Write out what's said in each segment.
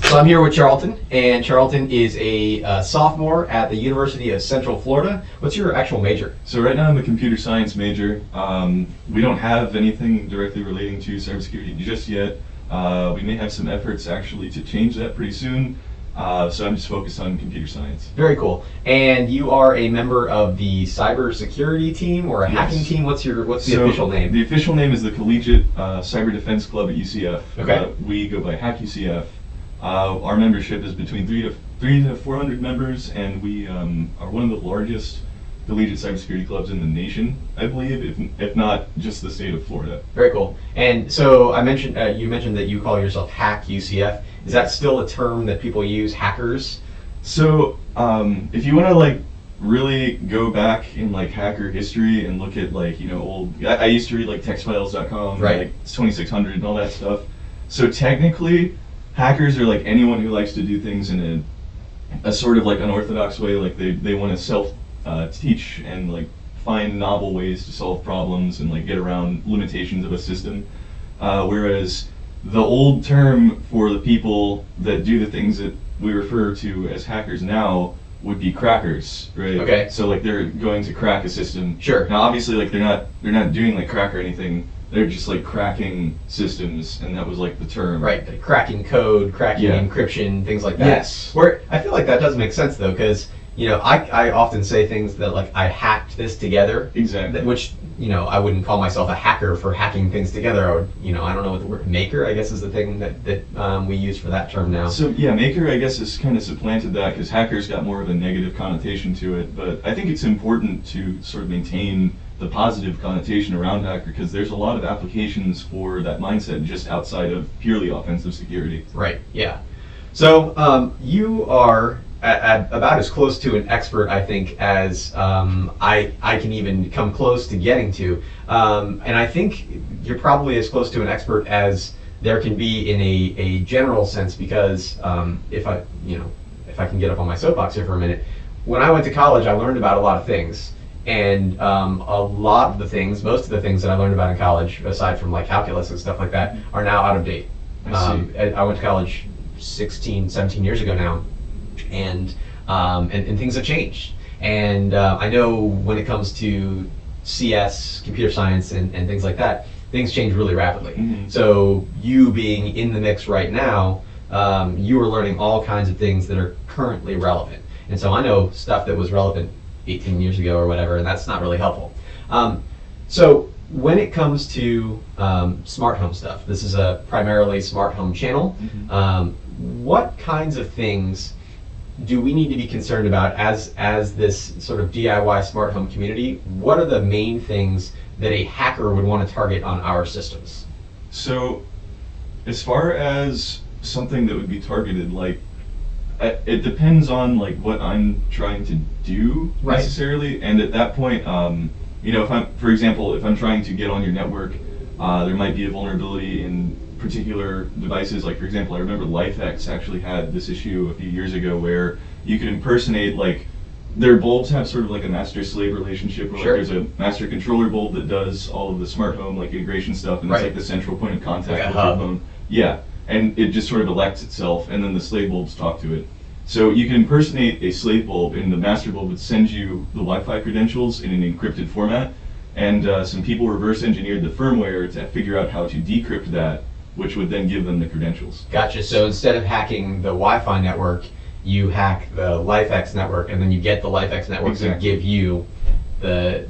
So I'm here with Charlton, and Charlton is a sophomore at the University of Central Florida. What's your actual major? So right now I'm a computer science major. We don't have anything directly relating to cybersecurity just yet. We may have some efforts actually to change that pretty soon. So I'm just focused on computer science. Very cool. And you are a member of the cybersecurity team or a hacking team? What's the official name? The official name is the Collegiate Cyber Defense Club at UCF. Okay. We go by Hack UCF. Our membership is between 300 to 400 members, and we are one of the largest collegiate cybersecurity clubs in the nation, I believe, if not just the state of Florida. Very cool. And so I mentioned you mentioned that you call yourself Hack UCF. Is that still a term that people use, hackers? So if you want to really go back in hacker history and look at old, I used to read textfiles.com, right? It's 2600 and all that stuff. So technically, hackers are anyone who likes to do things in a sort of unorthodox way. They want to self-teach and find novel ways to solve problems and get around limitations of a system. Whereas the old term for the people that do the things that we refer to as hackers now would be crackers, right? Okay. So they're going to crack a system. Sure. Now obviously they're not doing crack or anything. They're just cracking systems, and that was the term. Right, cracking code, cracking encryption, things like that. Yes. Where I feel like that does make sense though, because I often say things that I hacked this together. Exactly. Which I wouldn't call myself a hacker for hacking things together. I would I don't know what the word maker I guess is the thing that we use for that term now. So yeah, maker I guess has kind of supplanted that because hacker's got more of a negative connotation to it. But I think it's important to sort of maintain the positive connotation around hacker because there's a lot of applications for that mindset just outside of purely offensive security. Right. Yeah. So you are at about as close to an expert, I think, as I can even come close to getting to, and I think you're probably as close to an expert as there can be in a general sense because if I can get up on my soapbox here for a minute, when I went to college, I learned about a lot of things. And most of the things that I learned about in college, aside from calculus and stuff like that, are now out of date. I went to college 16, 17 years ago now, and things have changed. And I know when it comes to CS, computer science, and things like that, things change really rapidly. Mm-hmm. So you being in the mix right now, you are learning all kinds of things that are currently relevant. And so I know stuff that was relevant 18 years ago or whatever, and that's not really helpful. So when it comes to smart home stuff, this is a primarily smart home channel. Mm-hmm. What kinds of things do we need to be concerned about as this sort of DIY smart home community? What are the main things that a hacker would want to target on our systems? So as far as something that would be targeted, it depends on what I'm trying to do necessarily, and at that point, if I'm trying to get on your network, there might be a vulnerability in particular devices. For example, I remember Lifx actually had this issue a few years ago where you could impersonate their bulbs have sort of a master-slave relationship where there's a master controller bulb that does all of the smart home integration stuff, and it's the central point of contact with your phone. Yeah. And it just sort of elects itself, and then the slave bulbs talk to it. So you can impersonate a slave bulb, and the master bulb would send you the Wi-Fi credentials in an encrypted format, and some people reverse engineered the firmware to figure out how to decrypt that, which would then give them the credentials. Gotcha. So instead of hacking the Wi-Fi network, you hack the Lifx network, and then you get the Lifx network to give you the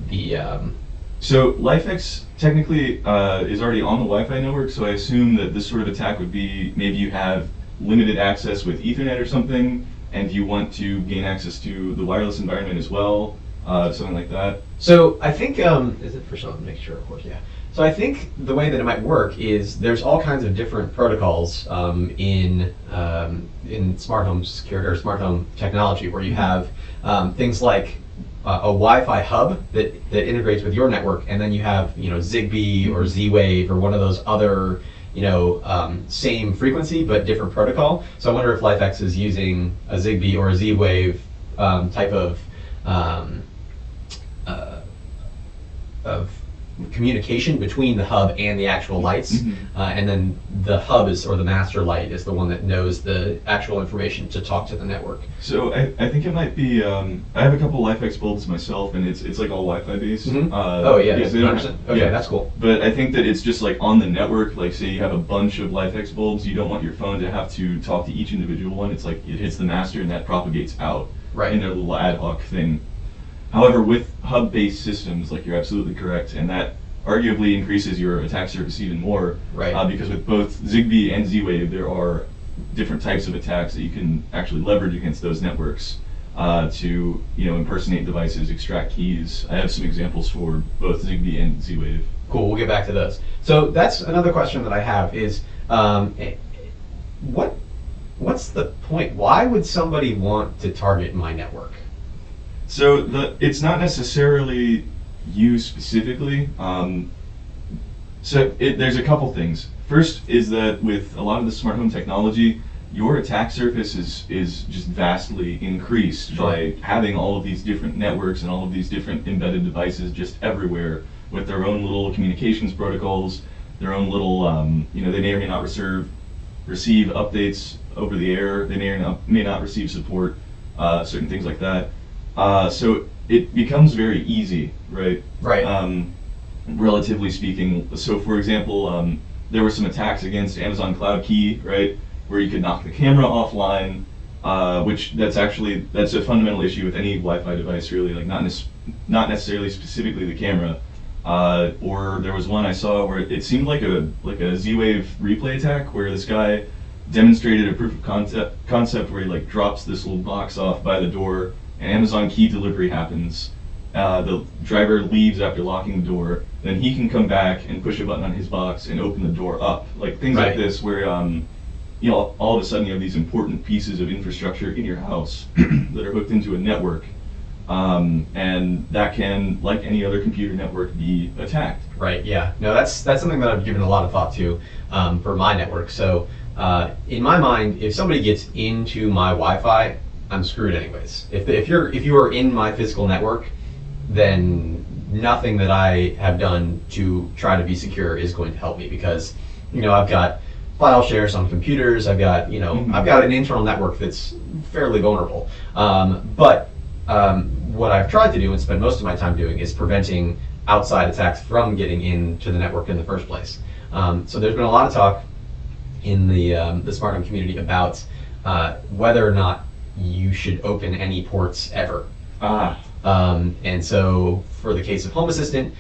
So Lifx technically is already on the Wi-Fi network, so I assume that this sort of attack would be maybe you have limited access with Ethernet or something, and you want to gain access to the wireless environment as well, something like that. So I think, is it for something? Make sure, of course, yeah. So I think the way that it might work is there's all kinds of different protocols in smart home security or smart home technology where you have things like a Wi-Fi hub that integrates with your network, and then you have Zigbee or Z-Wave or one of those other same frequency but different protocol. So I wonder if Lifx is using a Zigbee or a Z-Wave type of communication between the hub and the actual lights, and then the hub or the master light is the one that knows the actual information to talk to the network. So I think it might be. I have a couple Lifx bulbs myself, and it's like all Wi-Fi based. Oh yeah, they don't 100%. Okay, that's cool. But I think that it's just like on the network. Like, say you have a bunch of Lifx bulbs, you don't want your phone to have to talk to each individual one. It's like it hits the master, and that propagates out in their little ad hoc thing. However, with hub-based systems, like you're absolutely correct, and that arguably increases your attack surface even more. Because with both Zigbee and Z-Wave, there are different types of attacks that you can actually leverage against those networks to impersonate devices, extract keys. I have some examples for both Zigbee and Z-Wave. Cool, we'll get back to those. So that's another question that I have is, what's the point? Why would somebody want to target my network? So it's not necessarily you specifically. There's a couple things. First is that with a lot of the smart home technology, your attack surface is just vastly increased by having all of these different networks and all of these different embedded devices just everywhere with their own little communications protocols, their own little, they may or may not receive updates over the air, they may not receive support, certain things like that. So it becomes very easy, right? Relatively speaking. So for example, there were some attacks against Amazon Cloud Key, right, where you could knock the camera offline, which that's a fundamental issue with any Wi-Fi device, really, like not necessarily specifically the camera. Or there was one I saw where it seemed like a Z-Wave replay attack where this guy demonstrated a proof of concept where he like drops this little box off by the door, and Amazon key delivery happens. The driver leaves after locking the door, then he can come back and push a button on his box and open the door up. Like things like this where all of a sudden you have these important pieces of infrastructure in your house that are hooked into a network, and that can, like any other computer network, be attacked. Right, yeah. No, that's something that I've given a lot of thought to for my network. So in my mind, if somebody gets into my Wi-Fi, I'm screwed anyways. If you are in my physical network, then nothing that I have done to try to be secure is going to help me, because I've got file shares on computers. I've got I've got an internal network that's fairly vulnerable. But what I've tried to do and spend most of my time doing is preventing outside attacks from getting into the network in the first place. So there's been a lot of talk in the smart home community about whether or not you should open any ports ever. And so for the case of Home Assistant,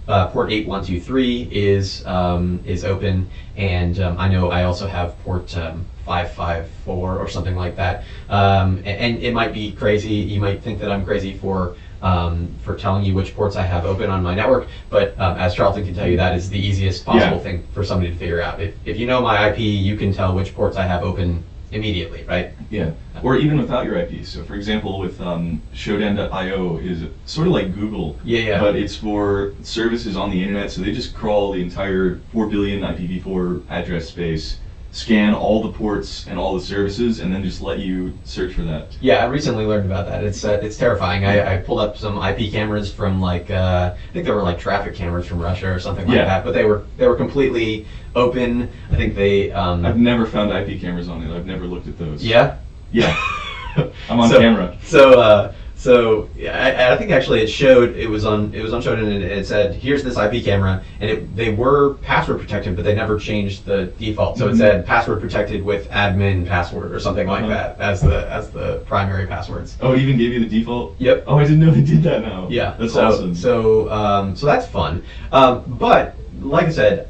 port 8123 is open, and I know I also have port 554 or something like that. And it might be crazy. You might think that I'm crazy for telling you which ports I have open on my network, but as Charlton can tell you, that is the easiest possible thing for somebody to figure out. If you know my IP, you can tell which ports I have open immediately, right? Yeah, or even without your IP. So for example, with Shodan.io is sort of like Google, but it's for services on the internet, so they just crawl the entire 4 billion IPv4 address space, scan all the ports and all the services, and then just let you search for that. Yeah, I recently learned about that. It's terrifying. I pulled up some IP cameras from I think they were like traffic cameras from Russia or something like that, but they were completely open. I think they I've never found IP cameras on it. I've never looked at those. Yeah? Yeah. I'm on camera. So I think actually it was on Shodan, and it said, here's this IP camera, and they were password protected, but they never changed the default. So it said password protected with admin password or something like that as the primary passwords. Oh, it even gave you the default? Yep. Oh, I didn't know they did that now. Yeah. That's awesome. So that's fun. But like I said,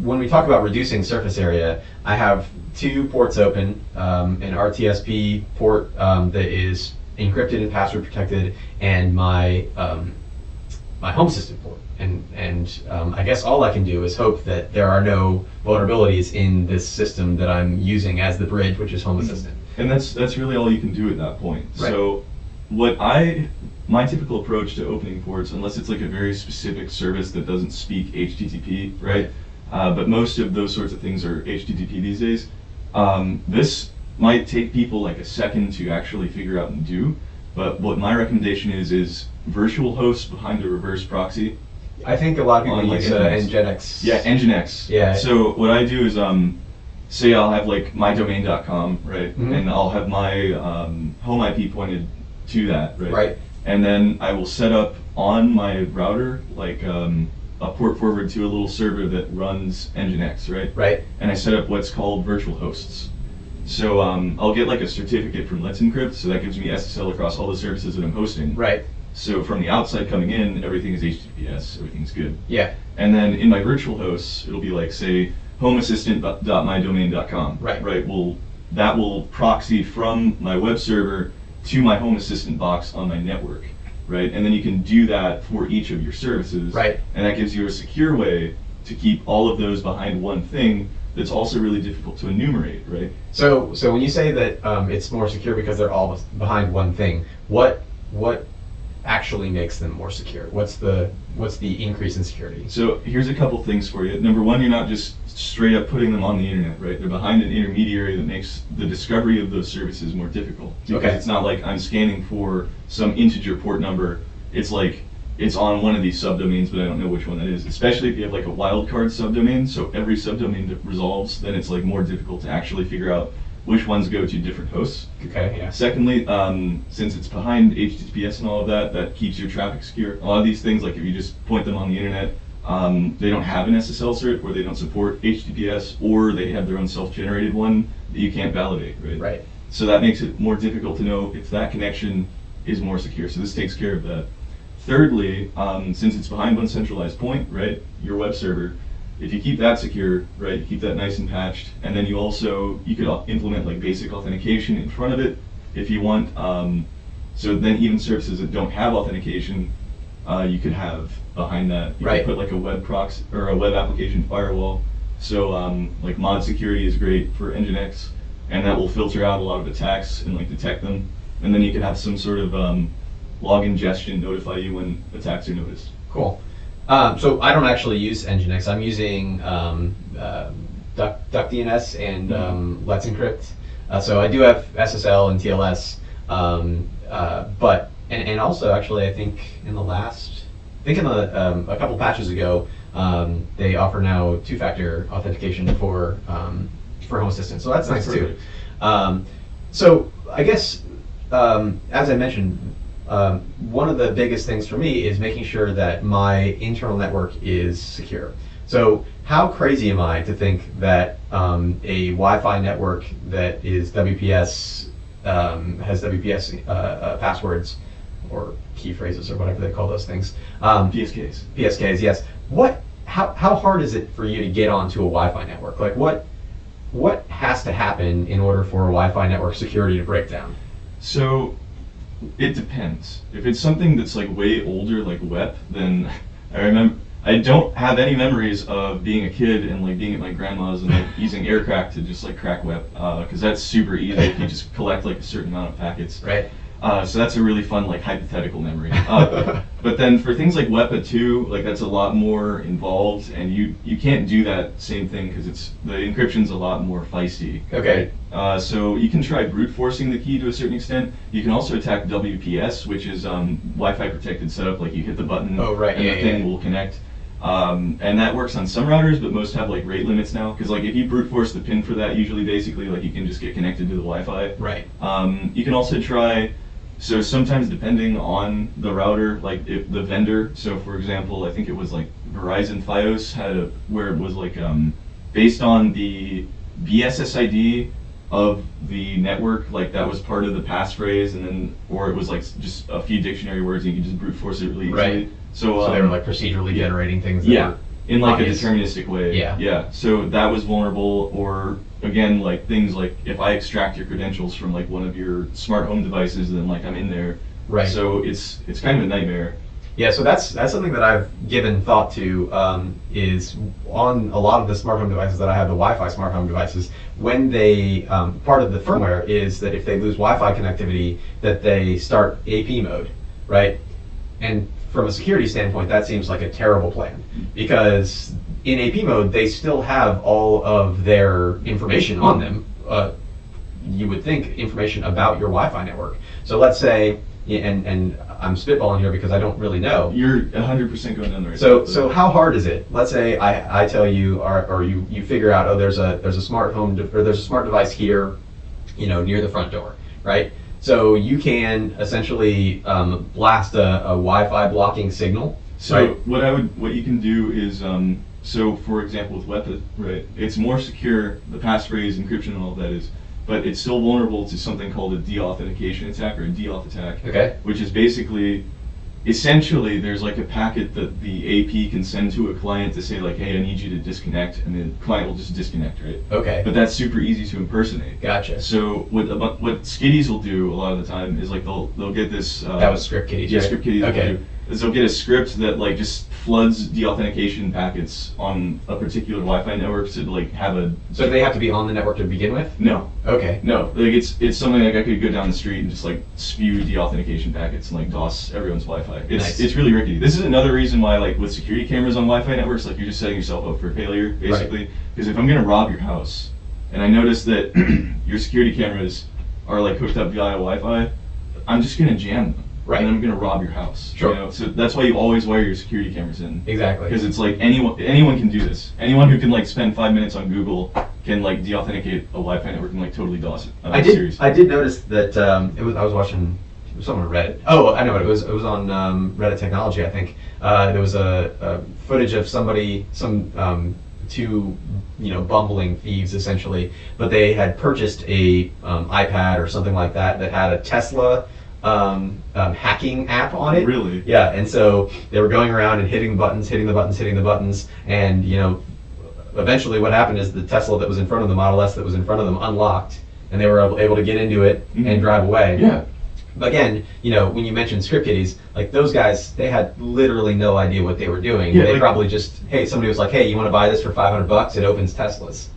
when we talk about reducing surface area, I have 2 ports open, an RTSP port that is encrypted and password protected, and my home assistant port. And I guess all I can do is hope that there are no vulnerabilities in this system that I'm using as the bridge, which is Home Assistant. And that's really all you can do at that point. Right. So my typical approach to opening ports, unless it's like a very specific service that doesn't speak HTTP, right? But most of those sorts of things are HTTP these days. This might take people like a second to actually figure out and do, but what my recommendation is virtual hosts behind a reverse proxy I think a lot of people On, like, use Nginx. Nginx. Yeah, Nginx. Yeah. So what I do is, say I'll have like mydomain.com, right? Mhm. And I'll have my home IP pointed to that, right? Right. And then I will set up on my router like a port forward to a little server that runs Nginx, right? Right. And I set up what's called virtual hosts. So I'll get like a certificate from Let's Encrypt, so that gives me SSL across all the services that I'm hosting. Right. So from the outside coming in, everything is HTTPS, everything's good. Yeah. And then in my virtual hosts, it'll be like, say, homeassistant.mydomain.com. Right. Right. Well, that will proxy from my web server to my Home Assistant box on my network. Right. And then you can do that for each of your services. Right. And that gives you a secure way to keep all of those behind one thing that's also really difficult to enumerate. Right. So when you say that it's more secure because they're all behind one thing, what actually makes them more secure? What's the increase in security? So here's a couple things for you. Number one, you're not just straight up putting them on the internet, right? They're behind an intermediary that makes the discovery of those services more difficult. Because Okay. it's not like I'm scanning for some integer port number. It's like it's on one of these subdomains, but I don't know which one that is. Especially if you have like a wildcard subdomain, so every subdomain that resolves, then it's like more difficult to actually figure out which ones go to different hosts. Okay. Yeah. Secondly, since it's behind HTTPS and all of that, that keeps your traffic secure. A lot of these things, like if you just point them on the internet, they don't have an SSL cert, or they don't support HTTPS, or they have their own self-generated one that you can't validate, right? Right. So that makes it more difficult to know if that connection is more secure. So this takes care of that. Thirdly, since it's behind one centralized point, right, your web server, if you keep that secure, right, you keep that nice and patched, and then you could implement like basic authentication in front of it if you want. So then even services that don't have authentication, you could have behind that. You Right. could put like a web proxy or a web application firewall. So like mod security is great for Nginx, and that will filter out a lot of attacks and like detect them. And then you could have some sort of log ingestion notify you when attacks are noticed. Cool. So I don't actually use Nginx. I'm using DuckDNS and Let's Encrypt. So I do have SSL and TLS, but and also actually I think a couple patches ago they offer now two-factor authentication for Home Assistant. So that's nice too. So I guess as I mentioned. One of the biggest things for me is making sure that my internal network is secure. So how crazy am I to think that a Wi-Fi network that is WPS has WPS passwords or key phrases or whatever they call those things? PSKs. PSKs, yes. How hard is it for you to get onto a Wi-Fi network? Like what has to happen in order for a Wi-Fi network security to break down? So it depends. If it's something that's like way older, like WEP, then I don't have any memories of being a kid and like being at my grandma's and like using aircrack to just like crack WEP, because that's super easy if you just collect like a certain amount of packets. Right. So that's a really fun like hypothetical memory. But then for things like WEPA 2, like that's a lot more involved, and you can't do that same thing because the encryption's a lot more feisty. Okay. Right? So you can try brute forcing the key to a certain extent. You can also attack WPS, which is Wi-Fi protected setup. Like you hit the button, oh, right. and the thing will connect. And that works on some routers, but most have like rate limits now. Because like if you brute force the pin for that, usually basically like you can just get connected to the Wi-Fi. Right. You can also try. So sometimes depending on the router, like if the vendor, so for example, I think it was like Verizon Fios had where it was like based on the BSSID of the network, like that was part of the passphrase, and then, or it was like just a few dictionary words and you could just brute force it really easily. Right. So they were like procedurally generating things that were in like obvious. a deterministic way. Yeah. So that was vulnerable, or again, like things like if I extract your credentials from like one of your smart home devices, then like I'm in there. Right. So it's kind of a nightmare. Yeah, so that's something that I've given thought to, is on a lot of the smart home devices that I have, the Wi-Fi smart home devices, when they, part of the firmware is that if they lose Wi-Fi connectivity, that they start AP mode, right? And from a security standpoint, that seems like a terrible plan, because in AP mode, they still have all of their information on them, you would think, information about your Wi-Fi network. So let's say, and I'm spitballing here because I don't really know. You're 100% going down the right So how hard is it? Let's say I tell you, or you figure out, oh, there's a smart home or there's a smart device here, near the front door, right? So you can essentially blast a Wi-Fi blocking signal. So right? what you can do is, so for example with WEPA, right, it's more secure, the passphrase encryption and all of that is, but it's still vulnerable to something called a deauthentication attack or a deauth attack. Okay. Which is basically, essentially there's like a packet that the AP can send to a client to say like, hey, I need you to disconnect, and the client will just disconnect, right? Okay. But that's super easy to impersonate. Gotcha. So what skitties will do a lot of the time is like they'll get this. That was script kiddies. Yeah, right? script kiddies. Okay. Is they'll get a script that like just floods deauthentication packets on a particular Wi-Fi network to like have a. So they have to be on the network to begin with? No. Okay. No, like it's something like I could go down the street and just like spew deauthentication packets and like DOS everyone's Wi-Fi. It's really rickety. This is another reason why like with security cameras on Wi-Fi networks, like you're just setting yourself up for failure basically. Because if I'm gonna rob your house, and I notice that your security cameras are like hooked up via Wi-Fi, I'm just gonna jam them. Right. And then I'm gonna rob your house. Sure. So that's why you always wire your security cameras in. Exactly. Because it's like anyone can do this. Anyone who can like spend 5 minutes on Google can like deauthenticate a Wi-Fi network and like totally DOS it. I did notice that I was watching someone on Reddit. Oh, I know it was on Reddit Technology, I think. There was a footage of two bumbling thieves essentially, but they had purchased a iPad or something like that had a Tesla hacking app on it. Really? Yeah, and so they were going around and hitting the buttons, and eventually what happened is the Tesla that was in front of the Model S that was in front of them unlocked, and they were able to get into it and drive away. Yeah. But again, when you mentioned script kiddies, like those guys, they had literally no idea what they were doing. Yeah, they probably just, hey, somebody was like, hey, you want to buy this for $500? It opens Teslas.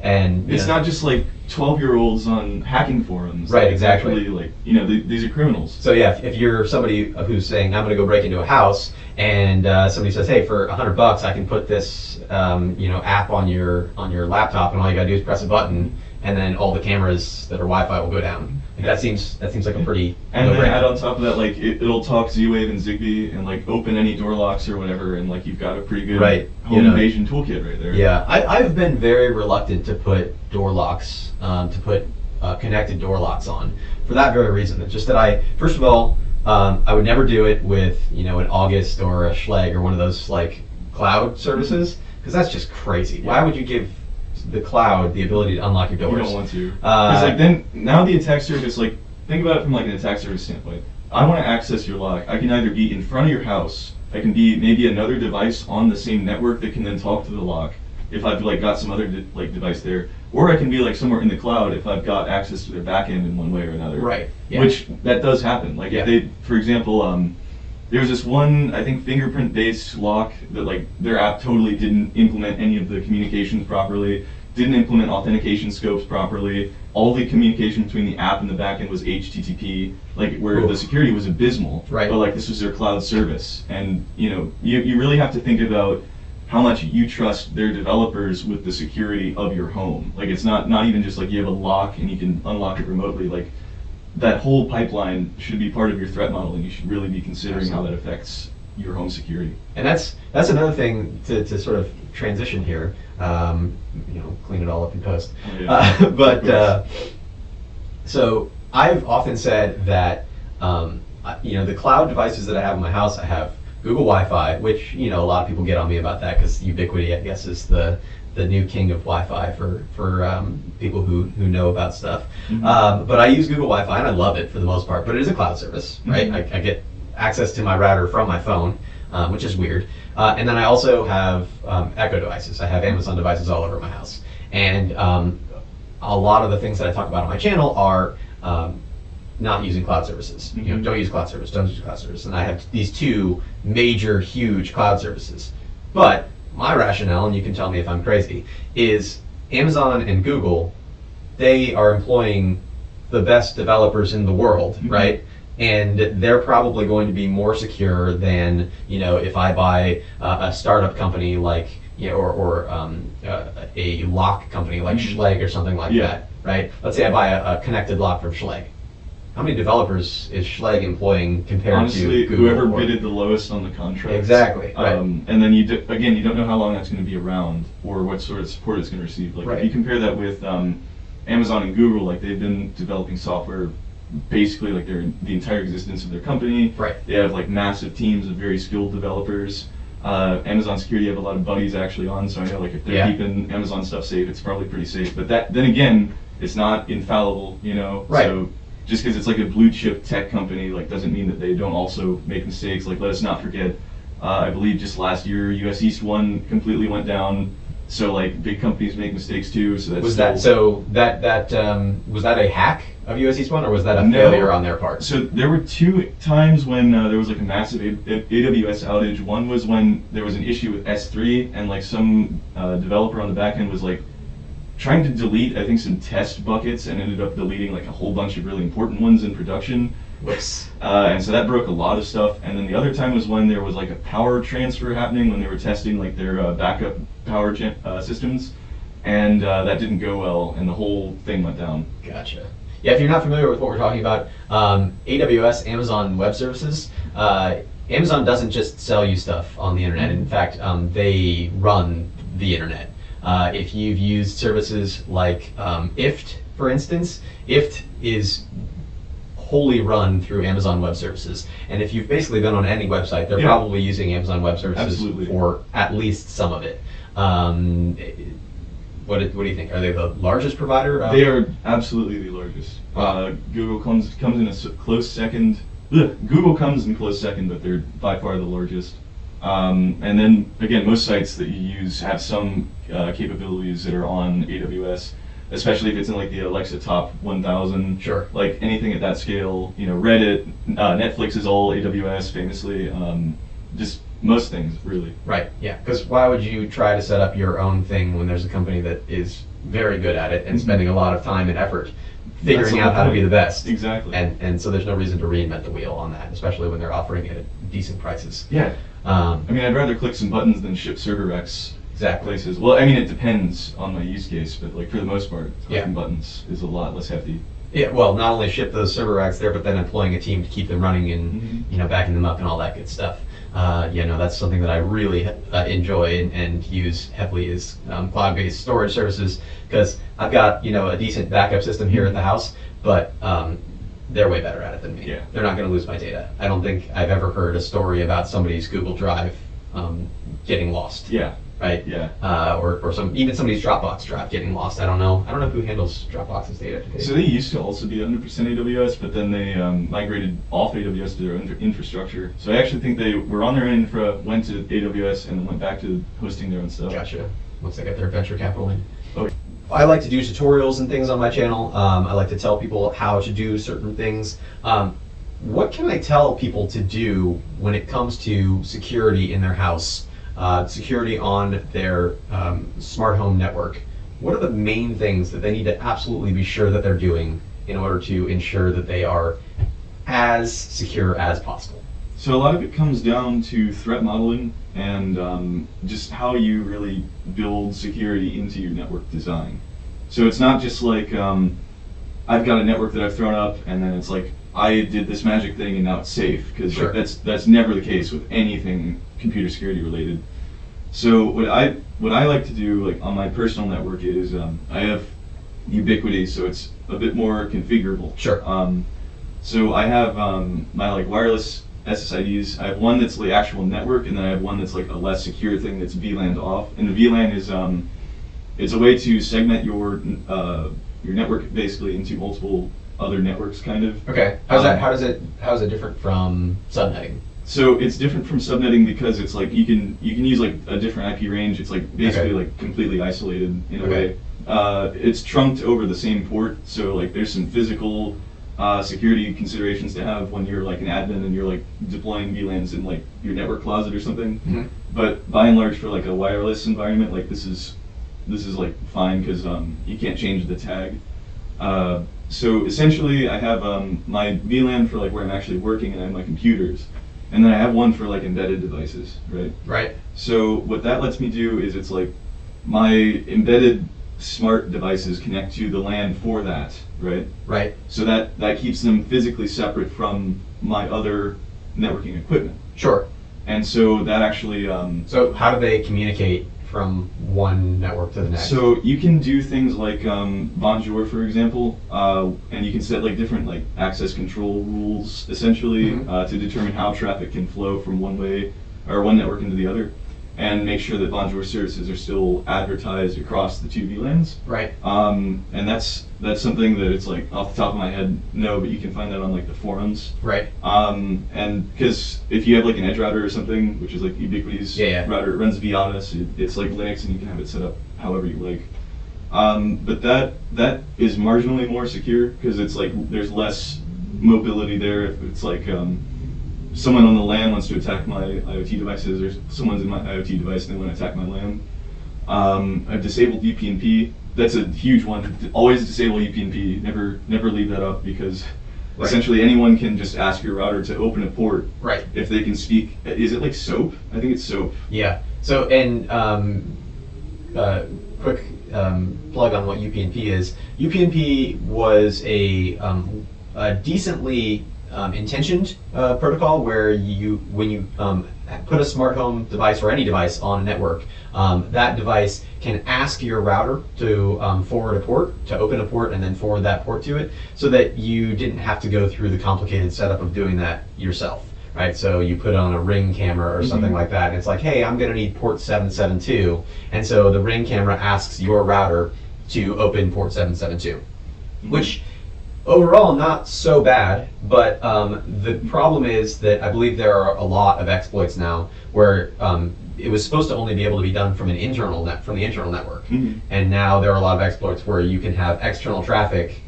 And it's not just like 12-year-olds on hacking forums. Right, It's exactly. actually like, these are criminals. So yeah, if you're somebody who's saying, I'm going to go break into a house, and somebody says, hey, for $100 I can put this app on your laptop, and all you got to do is press a button, and then all the cameras that are Wi-Fi will go down. Like that seems like a pretty and then add on top of that, like it'll talk Z-Wave and Zigbee and like open any door locks or whatever, and like you've got a pretty good home invasion toolkit right there. Yeah, I've been very reluctant to put door locks, connected door locks on, for that very reason. It's just that first of all, I would never do it with an August or a Schlage or one of those like cloud services, because that's just crazy. Yeah. Why would you give the cloud the ability to unlock your doors? You don't want to. Because like then now the attack surface, like think about it from like an attack surface standpoint. I want to access your lock. I can either be in front of your house. I can be maybe another device on the same network that can then talk to the lock if I've like got some other device there, or I can be like somewhere in the cloud if I've got access to their backend in one way or another. Right. Yeah. Which that does happen. Like if they, for example, there was this one, I think, fingerprint-based lock that like their app totally didn't implement any of the communications properly, didn't implement authentication scopes properly. All the communication between the app and the backend was HTTP, like where the security was abysmal. Right. But like this was their cloud service, and you really have to think about how much you trust their developers with the security of your home. Like it's not even just like you have a lock and you can unlock it remotely. Like that whole pipeline should be part of your threat model, and you should really be considering how that affects your home security. And that's another thing to sort of transition here. Clean it all up in post. Oh, yeah. So I've often said that the cloud devices that I have in my house, I have Google Wi-Fi, which a lot of people get on me about that because Ubiquiti, I guess, is the new king of Wi-Fi for people who know about stuff. Mm-hmm. But I use Google Wi-Fi and I love it for the most part. But it is a cloud service, right? Mm-hmm. I get access to my router from my phone, which is weird. And then I also have Echo devices. I have Amazon devices all over my house. And a lot of the things that I talk about on my channel are not using cloud services. Mm-hmm. Don't use cloud service, don't use cloud service. And I have these two major, huge cloud services. But my rationale, and you can tell me if I'm crazy, is Amazon and Google, they are employing the best developers in the world, mm-hmm. right? And they're probably going to be more secure than, if I buy a startup company like, a lock company like Schlage or something like Yeah. that, right? Let's say I buy a connected lock from Schlage. How many developers is Schlage employing compared Honestly, to Google? whoever or- bidded the lowest on the contract. Exactly, right. And then again, you don't know how long that's going to be around or what sort of support it's going to receive. Like Right. if you compare that with Amazon and Google, like they've been developing software basically like the entire existence of their company. Right. They have like massive teams of very skilled developers. Amazon security, I have a lot of buddies actually on, so I know like if they're Yeah. keeping Amazon stuff safe, it's probably pretty safe. But then again, it's not infallible, you know. Right. So just because it's like a blue chip tech company, like doesn't mean that they don't also make mistakes. Like let us not forget, I believe just last year, US East 1 completely went down. So like big companies make mistakes too. So that's Was still- was that a hack of US East 1 or was that a No. failure on their part? So there were two times when there was like a massive AWS outage. One was when there was an issue with S3 and like some developer on the back end was like trying to delete, I think, some test buckets and ended up deleting like a whole bunch of really important ones in production. Whoops. And so that broke a lot of stuff. And then the other time was when there was like a power transfer happening when they were testing like their backup power systems. And that didn't go well and the whole thing went down. Gotcha. Yeah, if you're not familiar with what we're talking about, AWS, Amazon Web Services, Amazon doesn't just sell you stuff on the internet. In fact, they run the internet. If you've used services like IFT, for instance, IFT is wholly run through Amazon Web Services. And if you've basically been on any website, they're Yeah. probably using Amazon Web Services Absolutely. for at least some of it. What do you think? Are they the largest provider? They are absolutely the largest. Wow. Google comes in a close second. Google comes in close second, but they're by far the largest. And then again, most sites that you use have some capabilities that are on AWS, especially if it's in like the Alexa top 1000. Sure. Like anything at that scale, you know, Reddit, Netflix is all AWS famously. Just most things really. Right, yeah, because why would you try to set up your own thing when there's a company that is very good at it and spending a lot of time and effort figuring the out how to whole be the point. best? Exactly. And so there's no reason to reinvent the wheel on that, especially when they're offering it at decent prices. Yeah. I Um, mean, I'd rather click some buttons than ship server Rex exactly. places. Well, I mean, it depends on my use case, but like for the most part, clicking Yeah. buttons is a lot less hefty. Yeah, well, not only ship those server racks there, but then employing a team to keep them running and backing them up and all that good stuff. That's something that I really enjoy and use heavily is cloud-based storage services because I've got a decent backup system here at the house, but they're way better at it than me. Yeah. They're not going to lose my data. I don't think I've ever heard a story about somebody's Google Drive getting lost. Yeah. Right. Yeah. Or even somebody's Dropbox drive getting lost. I don't know who handles Dropbox's data today. So they used to also be 100% AWS, but then they migrated off AWS to their infrastructure. So I actually think they were on their own infra, went to AWS, and then went back to hosting their own stuff. Gotcha. Once they get their venture capital in. Oh, I like to do tutorials and things on my channel. I like to tell people how to do certain things. What can I tell people to do when it comes to security in their house, security on their smart home network? What are the main things that they need to absolutely be sure that they're doing in order to ensure that they are as secure as possible? So a lot of it comes down to threat modeling and just how you really build security into your network design. So it's not just like I've got a network that I've thrown up and then it's like I did this magic thing and now it's safe, because Sure. that's never the case with anything computer security related. So what I like to do, like on my personal network, is I have ubiquity, so it's a bit more configurable. Sure. So I have my like wireless SSIDs. I have one that's the actual network, and then I have one that's like a less secure thing that's VLAN'd off. And the VLAN is it's a way to segment your network basically into multiple other networks, kind of. Okay. How is it different from subnetting? So it's different from subnetting because it's like you can use like a different IP range. It's like basically like completely isolated in a way. It's trunked over the same port, so like there's some physical security considerations to have when you're like an admin and you're like deploying VLANs in like your network closet or something. Mm-hmm. But by and large, for like a wireless environment, like this is like fine because you can't change the tag. So essentially, I have my VLAN for like where I'm actually working, and I have my computers. and then I have one for like embedded devices, right? Right. So what that lets me do is it's like my embedded smart devices connect to the LAN for that, right? Right. So that keeps them physically separate from my other networking equipment. Sure. And so that actually So how do they communicate from one network to the next? so you can do things like Bonjour, for example, and you can set like different like access control rules essentially to determine how traffic can flow from one way or one network into the other, and make sure that Bonjour services are still advertised across the two VLANs. Right. And that's something that it's like off the top of my head, no, but you can find that on like the forums. Right. And because if you have like an edge router or something, which is like Ubiquiti's router, it runs vIOTA, so it's like Linux, and you can have it set up however you like. But that is marginally more secure because it's like there's less mobility there. If it's like someone on the LAN wants to attack my IoT devices, or someone's in my IoT device and they want to attack my LAN. I've disabled uPnP. That's a huge one. Always disable uPnP. Never leave that up because essentially anyone can just ask your router to open a port. Right. If they can speak. Is it like SOAP? I think it's SOAP. Yeah. So, and quick plug on what uPnP is. uPnP was a decently intentioned protocol where when you put a smart home device or any device on a network, that device can ask your router to forward a port, to open a port and then forward that port to it, so that you didn't have to go through the complicated setup of doing that yourself. Right, so you put on a Ring camera or something like that, and it's like, hey, I'm going to need port 772, and so the Ring camera asks your router to open port 772, which overall not so bad, but the problem is that I believe there are a lot of exploits now where it was supposed to only be able to be done from the internal network, and now there are a lot of exploits where you can have external traffic.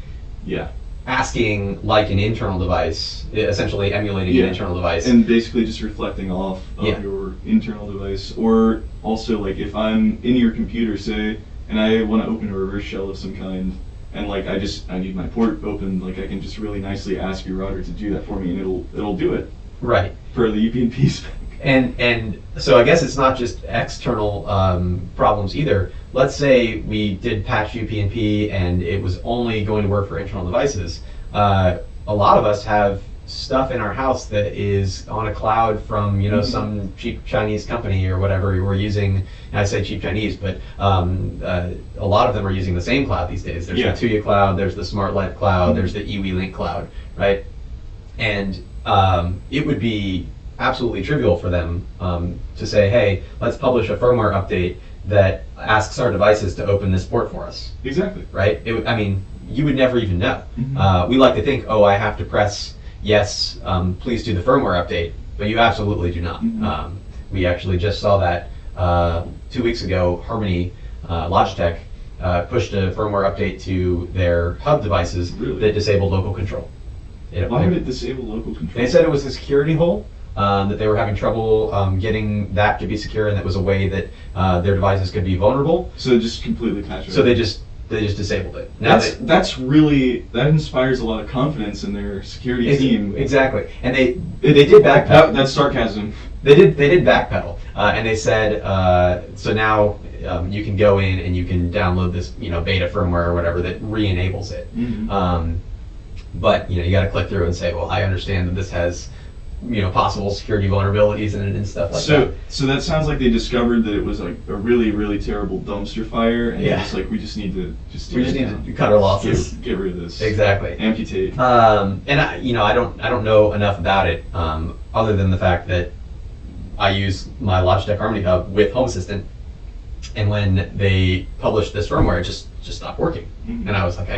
Yeah. Asking like an internal device, essentially emulating an internal device. And basically just reflecting off of your internal device. Or also like if I'm in your computer, say, and I want to open a reverse shell of some kind, and like I need my port open, like I can just really nicely ask your router to do that for me, and it'll do it. Right. Per the uPnP spec. And so I guess it's not just external problems either. Let's say we did patch uPnP and it was only going to work for internal devices. A lot of us have stuff in our house that is on a cloud from some cheap Chinese company or whatever we're using. And I say cheap Chinese, but a lot of them are using the same cloud these days. There's the Tuya cloud, there's the SmartLight cloud, there's the iWi-Link cloud, right? And it would be absolutely trivial for them to say, hey, let's publish a firmware update that asks our devices to open this port for us. Exactly. Right? I mean, you would never even know. We like to think, oh, I have to press yes, please do the firmware update, but you absolutely do not. We actually just saw that 2 weeks ago. Harmony, Logitech, pushed a firmware update to their hub devices that disabled local control. Why would it disable local control? They said it was a security hole. That they were having trouble getting that to be secure, and that was a way that their devices could be vulnerable. So just completely patched it. So they just disabled it. Now that inspires a lot of confidence in their security team. Exactly, and they did backpedal. That's sarcasm. They did backpedal, and they said so now you can go in and you can download this beta firmware or whatever that re-enables it. But you got to click through and say, well, I understand that this has possible security vulnerabilities in it and stuff like that. So that sounds like they discovered that it was like a really, really terrible dumpster fire, and they're just like, we just need to cut our losses. Get rid of this. Exactly. Amputate. And I don't know enough about it other than the fact that I use my Logitech Harmony Hub with Home Assistant, and when they published this firmware, it just stopped working, and I was like,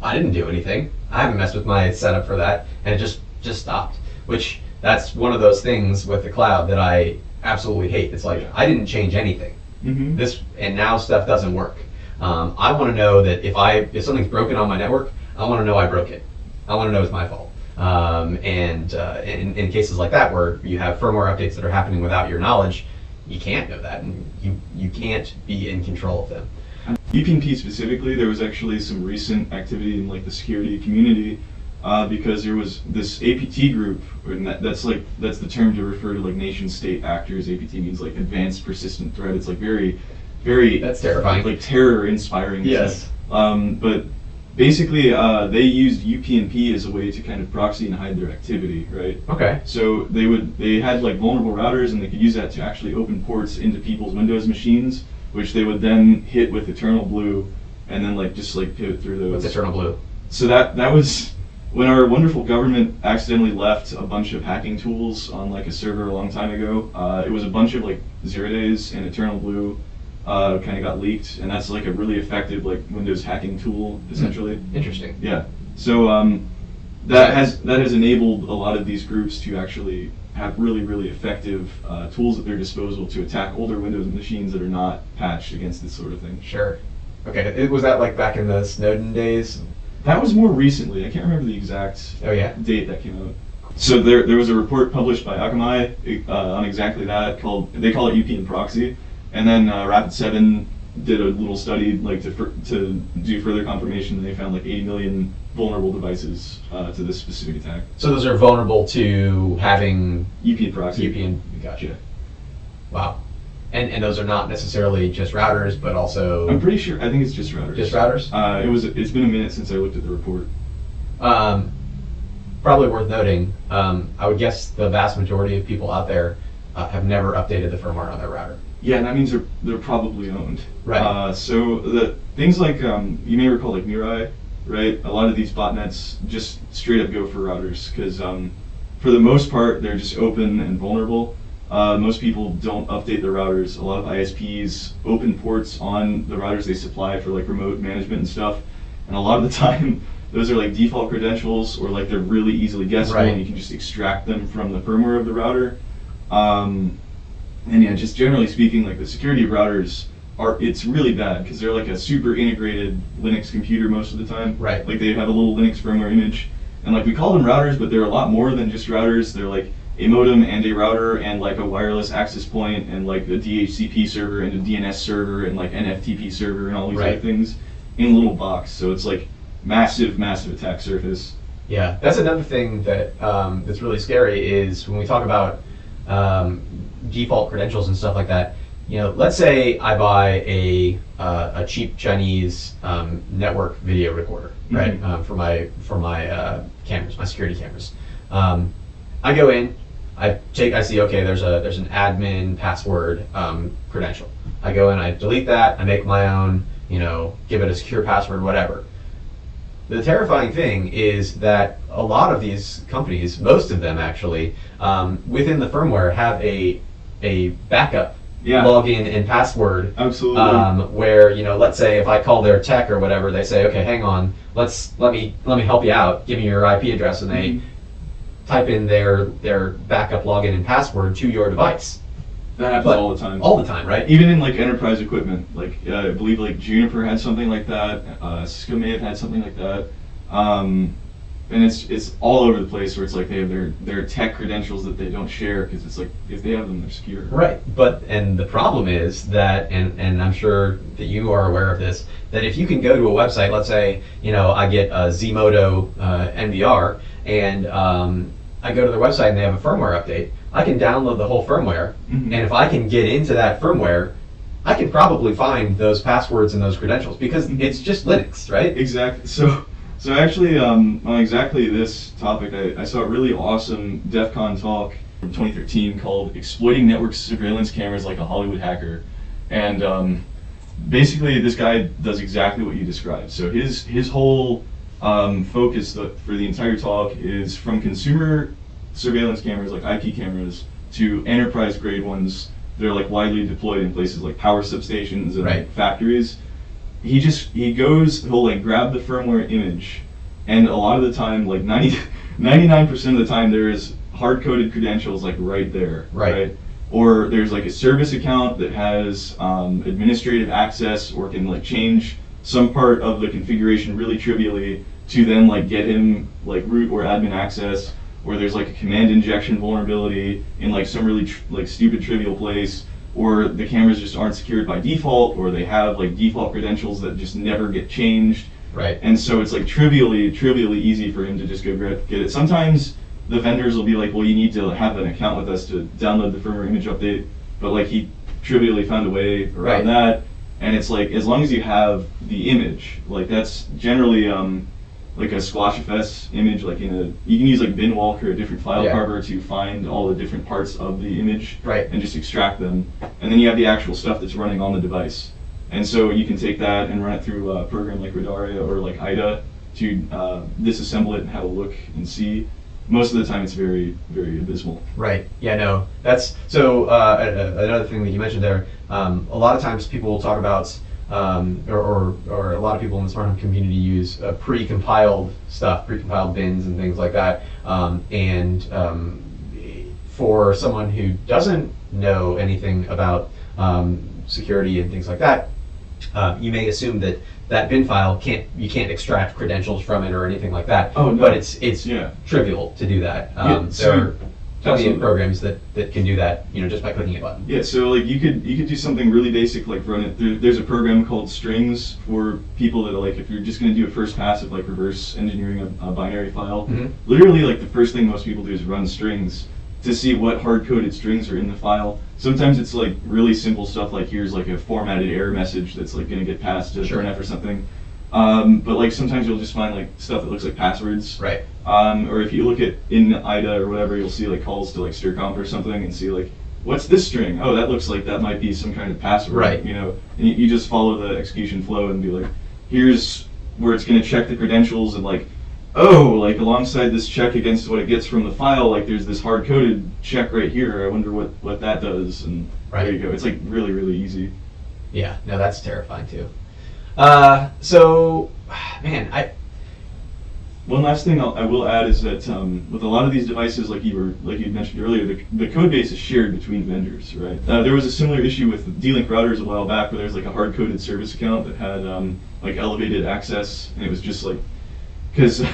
I didn't do anything. I haven't messed with my setup for that, and it just stopped. Which that's one of those things with the cloud that I absolutely hate. It's like I didn't change anything. And now stuff doesn't work. I want to know that if something's broken on my network, I want to know I broke it. I want to know it's my fault. And in cases like that where you have firmware updates that are happening without your knowledge, you can't know that, and you can't be in control of them. uPnP specifically, there was actually some recent activity in like the security community because there was this APT group, and that's the term to refer to like nation state actors. APT means like advanced persistent threat. It's like very, very That's terrifying. like terror inspiring. Yes. But basically, they used UPnP as a way to kind of proxy and hide their activity, right? Okay. So they had like vulnerable routers, and they could use that to actually open ports into people's Windows machines, which they would then hit with Eternal Blue, and then like just like pivot through those. What's Eternal Blue? So that was when our wonderful government accidentally left a bunch of hacking tools on like a server a long time ago. It was a bunch of like 0 days, and Eternal Blue kind of got leaked, and that's like a really effective like Windows hacking tool essentially. Interesting. Yeah. So that has enabled a lot of these groups to actually have really effective tools at their disposal to attack older Windows machines that are not patched against this sort of thing. Sure. Okay. Was that like back in the Snowden days? That was more recently. I can't remember the exact date that came out. So there was a report published by Akamai on exactly that. They call it UPnProxy, and then Rapid7 did a little study like to do further confirmation. And they found like 80 million vulnerable devices to this specific attack. So those are vulnerable to having UPnProxy. Gotcha. Wow. And those are not necessarily just routers, but also. I'm pretty sure. I think it's just routers. Just routers? It's been a minute since I looked at the report. Probably worth noting. I would guess the vast majority of people out there have never updated the firmware on their router. Yeah, and that means they're probably owned. Right. So the things like you may recall like Mirai, right? A lot of these botnets just straight up go for routers because for the most part they're just open and vulnerable. Most people don't update their routers. A lot of ISPs open ports on the routers they supply for like remote management and stuff. And a lot of the time, those are like default credentials or like they're really easily guessable and you can just extract them from the firmware of the router. And yeah, just generally speaking, like the security of routers it's really bad because they're like a super integrated Linux computer most of the time. Right. Like they have a little Linux firmware image. And like we call them routers, but they're a lot more than just routers. They're like a modem and a router and like a wireless access point and like a DHCP server and a DNS server and like NFTP server and all these other things in a little box. So it's like massive attack surface. Yeah, that's another thing that that's really scary is when we talk about default credentials and stuff like that. You know, let's say I buy a cheap Chinese network video recorder, right? For my cameras, my security cameras. I go in, I see, okay, there's an admin password credential. I go in, I delete that, I make my own, give it a secure password, whatever. The terrifying thing is that a lot of these companies, most of them actually, within the firmware have a backup login and password. Absolutely. Where let's say if I call their tech or whatever, they say, okay, hang on, let me help you out. Give me your IP address, and they type in their backup login and password to your device. That happens all the time. All the time, right? Even in like enterprise equipment, like I believe like Juniper had something like that. Cisco may have had something like that. And it's all over the place where it's like they have their tech credentials that they don't share because it's like if they have them, they're secure. Right, and the problem is that, and I'm sure that you are aware of this, that if you can go to a website, let's say I get a Zmodo NVR, and I go to their website and they have a firmware update, I can download the whole firmware, and if I can get into that firmware, I can probably find those passwords and those credentials because it's just Linux, right? Exactly. So actually, on exactly this topic, I saw a really awesome DEF CON talk from 2013 called "Exploiting Network Surveillance Cameras Like a Hollywood Hacker," and basically this guy does exactly what you described. So his whole focus for the entire talk is from consumer surveillance cameras like IP cameras to enterprise grade ones. They're like widely deployed in places like power substations and like factories. He'll like grab the firmware image, and a lot of the time, like 99% of the time, there is hard-coded credentials like right there, right? Or there's like a service account that has administrative access or can like change some part of the configuration really trivially to then like get him like root or admin access. Or there's like a command injection vulnerability in like some really like stupid trivial place. Or the cameras just aren't secured by default, or they have like default credentials that just never get changed. Right. And so it's like trivially easy for him to just go get it. Sometimes the vendors will be like, well, you need to have an account with us to download the firmware image update, but like he trivially found a way around that. And it's like, as long as you have the image, like that's generally like a SquashFS image, like you can use like binwalk or a different file carver to find all the different parts of the image and just extract them. And then you have the actual stuff that's running on the device. And so you can take that and run it through a program like Radarea or like IDA to disassemble it and have a look and see. Most of the time it's very, very abysmal. Right. Yeah, no. That's so another thing that you mentioned there, a lot of times people will talk about or a lot of people in the smart home community use pre-compiled stuff, pre-compiled bins and things like that. For someone who doesn't know anything about security and things like that, you may assume that that bin file you can't extract credentials from it or anything like that. Oh, no. But it's trivial to do that. There are plenty of programs that can do that, just by clicking a button. Yeah, so like you could do something really basic, like run it. There's a program called Strings for people that are like, if you're just going to do a first pass of like reverse engineering a binary file, literally like the first thing most people do is run strings to see what hard-coded strings are in the file. Sometimes it's like really simple stuff, like here's like a formatted error message that's like going to get passed to printf or something. But like sometimes you'll just find like stuff that looks like passwords. Right. Or if you look at in IDA or whatever, you'll see like calls to like strcomp or something and see like, what's this string? Oh, that looks like that might be some kind of password. Right. And you just follow the execution flow and be like, here's where it's going to check the credentials and like, oh, like alongside this check against what it gets from the file, like there's this hard-coded check right here. I wonder what that does. And there you go. It's like really, really easy. Yeah, no, that's terrifying too. One last thing I will add is that with a lot of these devices, like you mentioned earlier, the code base is shared between vendors, right? There was a similar issue with D-Link routers a while back, where there's like a hard-coded service account that had like elevated access, and it was just like, because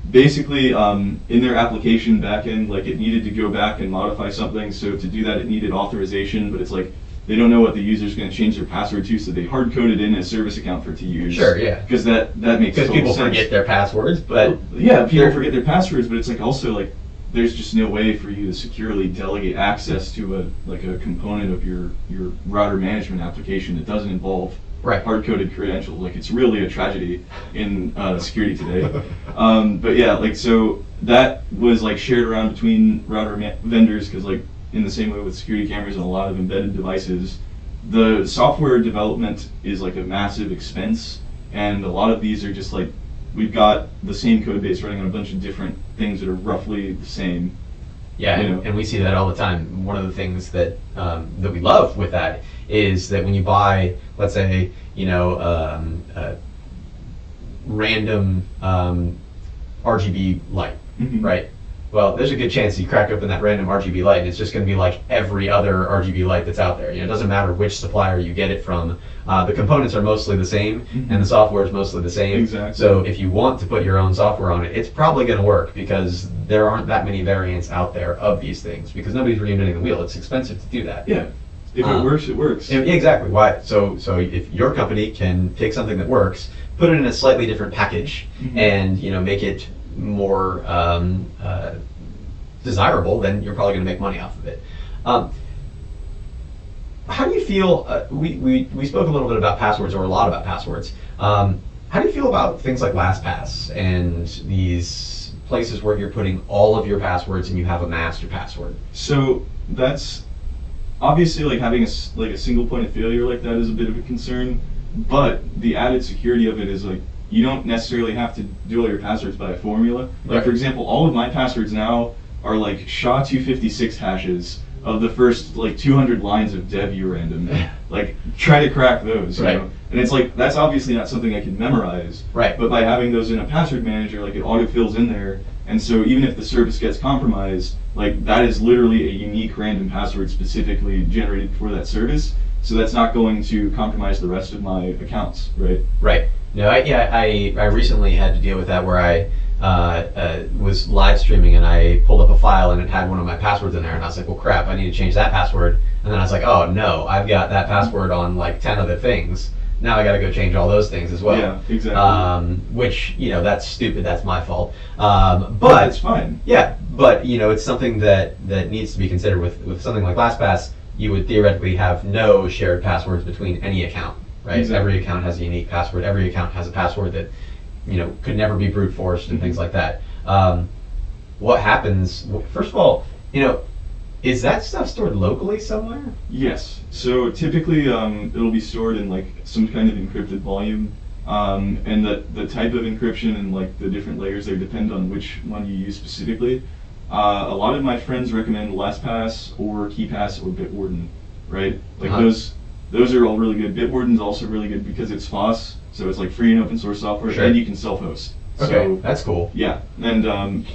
basically in their application backend, like it needed to go back and modify something. So to do that, it needed authorization, but it's like they don't know what the user's going to change their password to, so they hard coded in a service account for it to use. Sure, yeah. Because that makes total sense. Because people forget their passwords, but people forget their passwords, but it's like also like there's just no way for you to securely delegate access to a component of your router management application that doesn't involve hard-coded credentials. Like it's really a tragedy in security today. But yeah, like so that was like shared around between router vendors, because like in the same way with security cameras and a lot of embedded devices, the software development is like a massive expense, and a lot of these are just like, we've got the same code base running on a bunch of different things that are roughly the same. Yeah, and we see that all the time. One of the things that we love with that is that when you buy, let's say, random RGB light, right? Well, there's a good chance you crack open that random RGB light and it's just going to be like every other RGB light that's out there. It doesn't matter which supplier you get it from. The components are mostly the same, and the software is mostly the same. Exactly. So if you want to put your own software on it, it's probably going to work, because there aren't that many variants out there of these things, because nobody's reinventing the wheel. It's expensive to do that. Yeah. If it works, it works. Exactly. Why? So if your company can take something that works, put it in a slightly different package, and make it more desirable, then you're probably going to make money off of it. How do you feel? We spoke a little bit about passwords, or a lot about passwords. How do you feel about things like LastPass and these places where you're putting all of your passwords and you have a master password? So that's obviously like having a single point of failure like that is a bit of a concern, but the added security of it is like you don't necessarily have to do all your passwords by a formula. Like for example, all of my passwords now are like SHA-256 hashes of the first like 200 lines of dev urandom. Like try to crack those, you know? And it's like, that's obviously not something I can memorize. Right. But by having those in a password manager, like it auto-fills in there. And so even if the service gets compromised, like that is literally a unique random password specifically generated for that service. So that's not going to compromise the rest of my accounts, right? Right. No, I recently had to deal with that, where I was live streaming and I pulled up a file and it had one of my passwords in there, and I was like, well crap, I need to change that password. And then I was like, oh no, I've got that password on like 10 other things. now I got to go change all those things as well. Yeah, exactly. Which, that's stupid. That's my fault. But it's fine. Yeah, but it's something that needs to be considered with something like LastPass. You would theoretically have no shared passwords between any account, right? Exactly. Every account has a unique password. Every account has a password that could never be brute forced and things like that. What happens? First of all, is that stuff stored locally somewhere? Yes. So typically, it'll be stored in like some kind of encrypted volume, and the type of encryption and like the different layers there depend on which one you use specifically. A lot of my friends recommend LastPass or KeePass or Bitwarden, right? Like those are all really good. Bitwarden's also really good because it's FOSS, so it's like free and open source software, Sure. and you can self-host. Okay, So, that's cool. yeah, and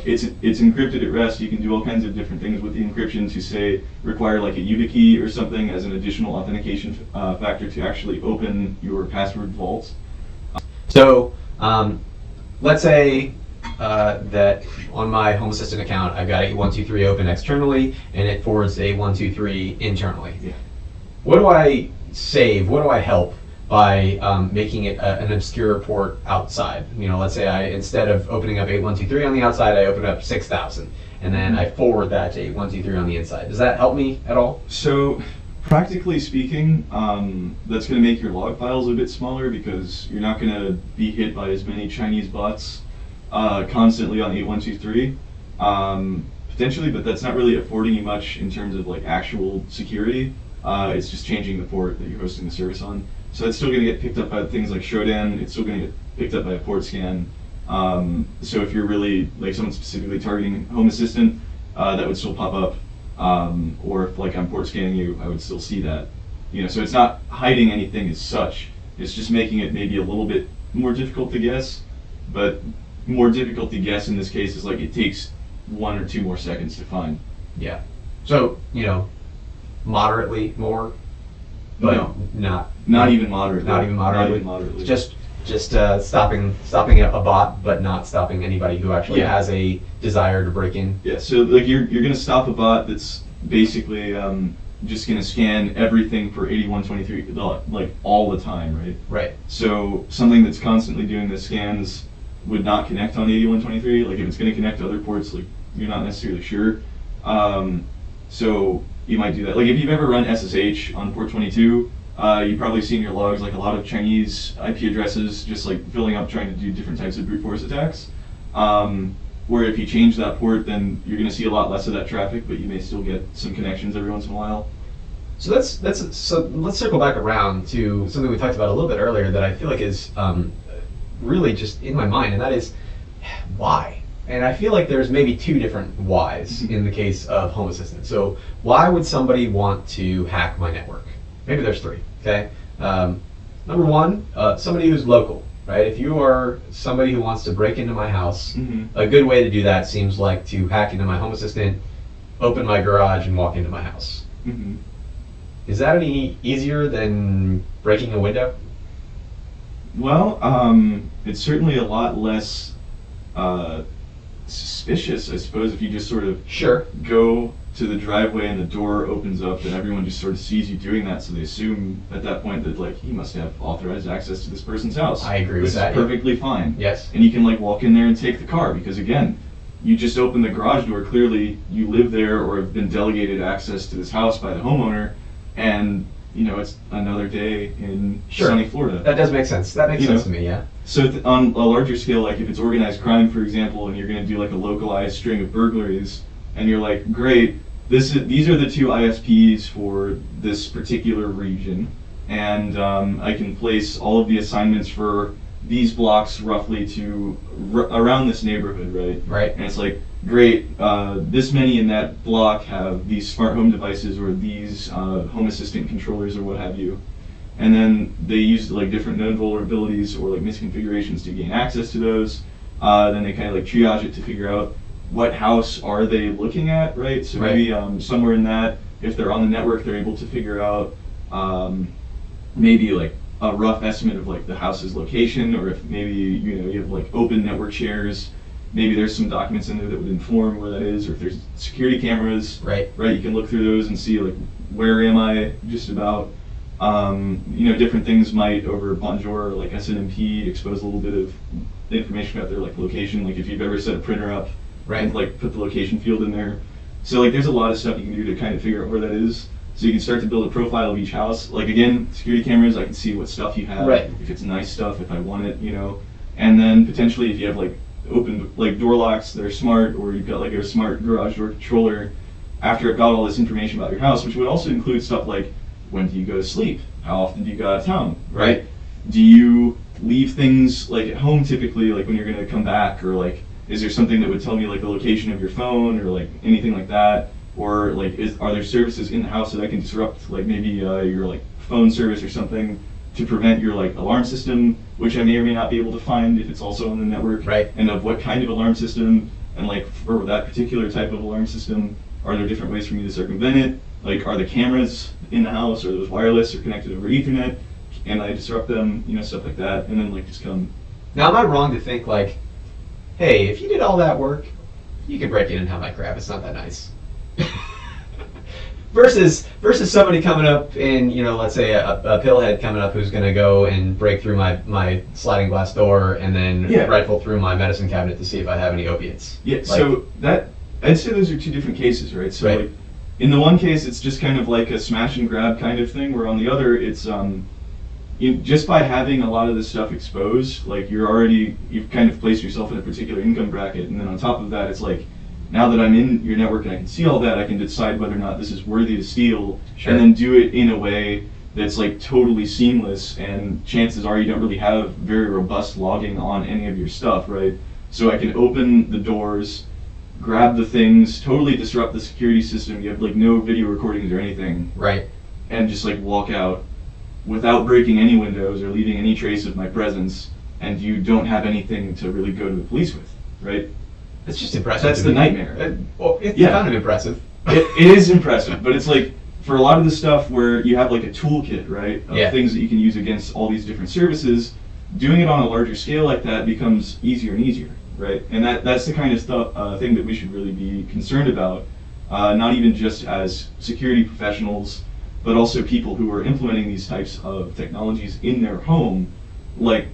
it's encrypted at rest. You can do all kinds of different things with the encryption to say require like a YubiKey or something as an additional authentication factor to actually open your password vault. So, let's say that on my Home Assistant account, I've got 8123 open externally, and it forwards 8123 internally. Yeah. What do I save? What do I help by making it an obscure port outside? Let's say instead of opening up 8123 on the outside, I open up 6000, and then I forward that to 8123 on the inside. Does that help me at all? So, practically speaking, that's going to make your log files a bit smaller because you're not going to be hit by as many Chinese bots constantly on 8123. Potentially, but that's not really affording you much in terms of like actual security. It's just changing the port that you're hosting the service on. So it's still going to get picked up by things like Shodan. It's still going to get picked up by a port scan. So if you're really like someone specifically targeting Home Assistant, that would still pop up. Or if like I'm port scanning you, I would still see that. So it's not hiding anything as such. It's just making it maybe a little bit more difficult to guess. But more difficult to guess in this case is like it takes 1 or 2 more seconds to find. Yeah. So, moderately more, but No. not Not even moderately. Not even moderately. Not even moderately. Just stopping a bot, but not stopping anybody who actually has a desire to break in. Yeah. So like you're gonna stop a bot that's basically just gonna scan everything for 8123 like all the time, right? Right. So something that's constantly doing the scans would not connect on 8123. Like if it's gonna connect to other ports, like you're not necessarily sure. So you might do that. Like if you've ever run SSH on port 22, you've probably seen your logs like a lot of Chinese IP addresses just like filling up trying to do different types of brute force attacks. Where if you change that port, then you're going to see a lot less of that traffic, but you may still get some connections every once in a while. So let's circle back around to something we talked about a little bit earlier that I feel like is really just in my mind, and that is why. And I feel like there's maybe 2 different whys in the case of Home Assistant. So why would somebody want to hack my network? Maybe there's 3, okay? Number 1, somebody who's local, right? If you are somebody who wants to break into my house, a good way to do that seems like to hack into my Home Assistant, open my garage, and walk into my house. Is that any easier than breaking a window? Well, it's certainly a lot less suspicious, I suppose, if you just sort of go to the driveway and the door opens up and everyone just sort of sees you doing that, so they assume at that point that like he must have authorized access to this person's house. I agree with that. This is perfectly fine. Yes. And you can like walk in there and take the car because again, you just opened the garage door. Clearly, you live there or have been delegated access to this house by the homeowner, and it's another day in sunny Florida. That does make sense. That makes sense to me. Yeah. So on a larger scale, like if it's organized crime, for example, and you're going to do like a localized string of burglaries, and you're like, great, these are the 2 ISPs for this particular region, and I can place all of the assignments for these blocks roughly to around this neighborhood, right? Right. And it's like, great, this many in that block have these smart home devices or these Home Assistant controllers or what have you. And then they use like different known vulnerabilities or like misconfigurations to gain access to those. Then they kind of like triage it to figure out what house are they looking at, right? So maybe somewhere in that, if they're on the network, they're able to figure out maybe like a rough estimate of like the house's location, or if maybe you have like open network shares, maybe there's some documents in there that would inform where that is, or if there's security cameras, right? You can look through those and see like where am I just about. Different things might over Bonjour, like SNMP, expose a little bit of information about their like location. Like if you've ever set a printer up, Right. and like put the location field in there. So like there's a lot of stuff you can do to kind of figure out where that is. So you can start to build a profile of each house. Like again, security cameras, I can see what stuff you have. Right. If it's nice stuff, if I want it, And then potentially if you have like open like door locks that are smart, or you've got like a smart garage door controller, after I've got all this information about your house, which would also include stuff like when do you go to sleep? How often do you go out of town? Right? Do you leave things like at home typically, like when you're gonna come back, or like is there something that would tell me like the location of your phone or like anything like that? Or like are there services in the house that I can disrupt, like maybe your like phone service or something, to prevent your like alarm system, which I may or may not be able to find if it's also on the network. Right. And of what kind of alarm system, and like for that particular type of alarm system, are there different ways for me to circumvent it? Like are the cameras in the house, or those wireless or connected over Ethernet? Can I disrupt them? Stuff like that. And then like just come. Now, am I wrong to think like, hey, if you did all that work, you could break it and have my crap. It's not that nice. versus somebody coming up in, let's say a pillhead coming up who's going to go and break through my sliding glass door and then rifle through my medicine cabinet to see if I have any opiates. Yeah. So that I'd say those are two different cases, right? So like in the one case, it's just kind of like a smash and grab kind of thing, where on the other, it's just by having a lot of this stuff exposed, like you've kind of placed yourself in a particular income bracket, and then on top of that, it's like, now that I'm in your network and I can see all that, I can decide whether or not this is worthy to steal, and then do it in a way that's like totally seamless, and chances are you don't really have very robust logging on any of your stuff, right? So I can open the doors, grab the things, totally disrupt the security system, you have like no video recordings or anything, right? And just like walk out without breaking any windows or leaving any trace of my presence, and you don't have anything to really go to the police with, right? It's just impressive. That's the nightmare. It's kind of impressive. It is impressive, but it's like, for a lot of the stuff where you have like a toolkit, right, of things that you can use against all these different services, doing it on a larger scale like that becomes easier and easier, right? And that's the kind of thing that we should really be concerned about, not even just as security professionals, but also people who are implementing these types of technologies in their home. Like,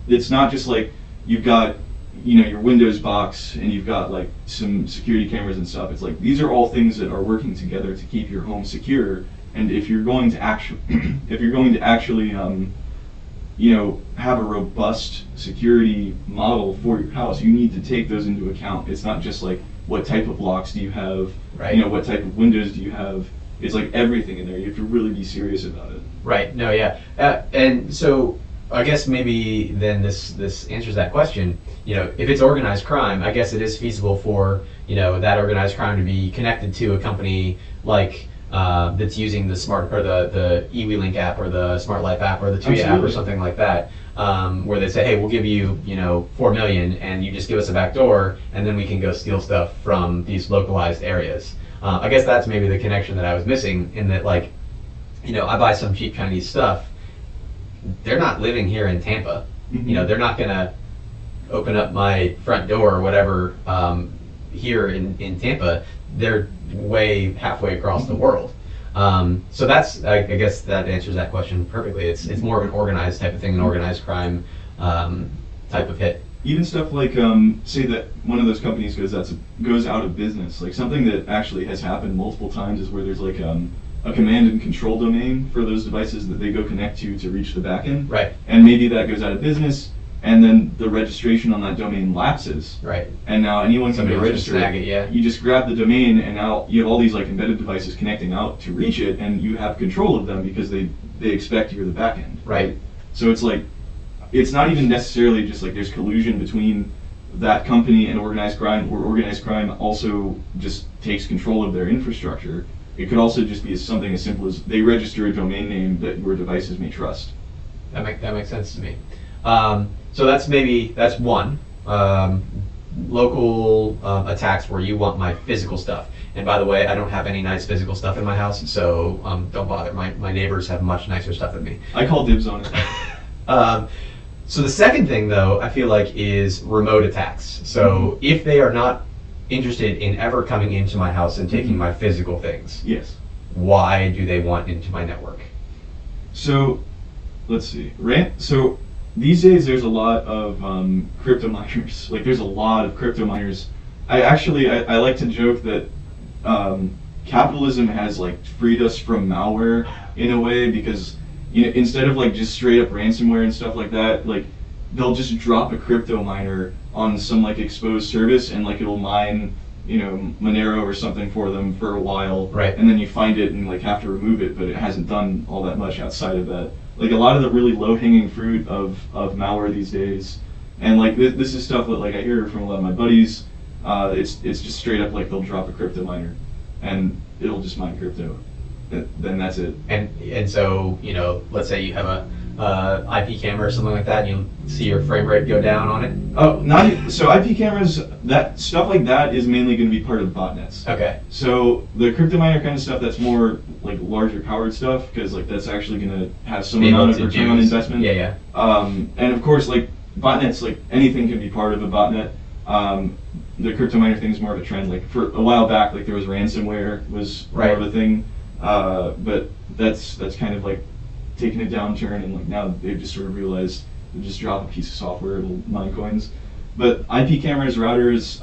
it's not just like you've got your Windows box and you've got like some security cameras and stuff. It's like these are all things that are working together to keep your home secure. And if you're going to actually have a robust security model for your house, you need to take those into account. It's not just like what type of locks do you have, right? What type of windows do you have. It's like everything in there. You have to really be serious about it. Right. No. Yeah. And so I guess maybe then this answers that question. If it's organized crime, I guess it is feasible for that organized crime to be connected to a company like that's using the smart or the eWeLink app or the Smart Life app or the Tuya app or something like that, where they say, hey, we'll give you $4 million and you just give us a back door and then we can go steal stuff from these localized areas. I guess that's maybe the connection that I was missing, in that I buy some cheap Chinese stuff. They're not living here in Tampa. Mm-hmm. They're not gonna open up my front door or whatever here in Tampa. They're way halfway across the world. So that's, I guess that answers that question perfectly. It's more of an organized type of thing, an organized crime type of hit. Even stuff like, say that one of those companies goes out of business. Like something that actually has happened multiple times is where there's like a command and control domain for those devices that they go connect to reach the backend. Right. And maybe that goes out of business, and then the registration on that domain lapses. Right. And now anyone can go register. Snag it, yeah. You just grab the domain, and now you have all these like embedded devices connecting out to reach it, and you have control of them because they expect you're the backend. Right. So it's like, it's not even necessarily just like there's collusion between that company and organized crime, or organized crime also just takes control of their infrastructure. It could also just be something as simple as they register a domain name that your devices may trust. That makes sense to me. So that's one. Local attacks where you want my physical stuff. And by the way, I don't have any nice physical stuff in my house, so don't bother. My neighbors have much nicer stuff than me. I call dibs on it. So the second thing, though, I feel like is remote attacks. So if they are not interested in ever coming into my house and taking my physical things, yes, why do they want into my network? So, let's see. So these days there's a lot of crypto miners. Like there's a lot of crypto miners. I like to joke that capitalism has like freed us from malware in a way, because instead of like just straight up ransomware and stuff like that, like they'll just drop a crypto miner on some like exposed service, and like it'll mine Monero or something for them for a while, right? And then you find it and like have to remove it, but it hasn't done all that much outside of that. Like a lot of the really low-hanging fruit of malware these days, and like this is stuff that like I hear from a lot of my buddies. It's just straight up like they'll drop a crypto miner, and it'll just mine crypto. Then that's it. And so let's say you have a IP camera or something like that, and you see your frame rate go down on it. Oh, so IP cameras, that stuff like that is mainly going to be part of botnets. Okay. So the crypto miner kind of stuff, that's more like larger powered stuff, because like that's actually going to have some amount of return on investment. Yeah. And of course, like botnets, like anything can be part of a botnet. The crypto miner thing is more of a trend. Like for a while back, like there was ransomware was more of a thing, but that's kind of like taking a downturn, and like now they've just sort of realized they just drop a piece of software, it'll mine coins. But IP cameras, routers,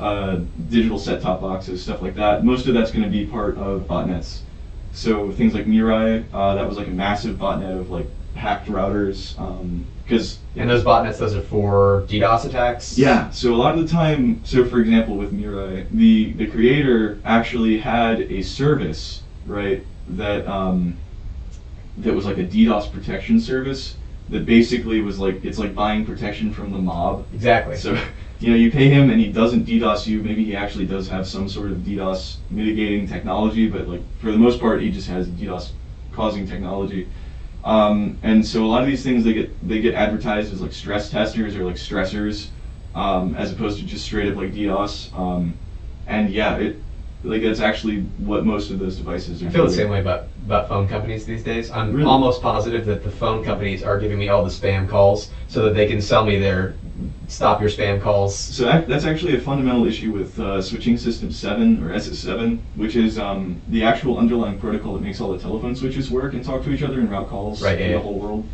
digital set-top boxes, stuff like that, most of that's going to be part of botnets. So things like Mirai, that was like a massive botnet of like hacked routers. And those botnets, those are for DDoS attacks? Yeah, so a lot of the time, so for example with Mirai, the creator actually had a service, right, that that was like a DDoS protection service that basically was like, it's like buying protection from the mob. Exactly. So, you pay him and he doesn't DDoS you. Maybe he actually does have some sort of DDoS mitigating technology, but like for the most part, he just has DDoS causing technology. And so a lot of these things, they get advertised as like stress testers or like stressors, as opposed to just straight up like DDoS. And yeah, that's actually what most of those devices are. I feel the same way about phone companies these days. I'm Really? almost positive that the phone companies are giving me all the spam calls so that they can sell me their stop your spam calls. So that's actually a fundamental issue with switching system 7 or SS7, which is the actual underlying protocol that makes all the telephone switches work and talk to each other and route calls in the whole world.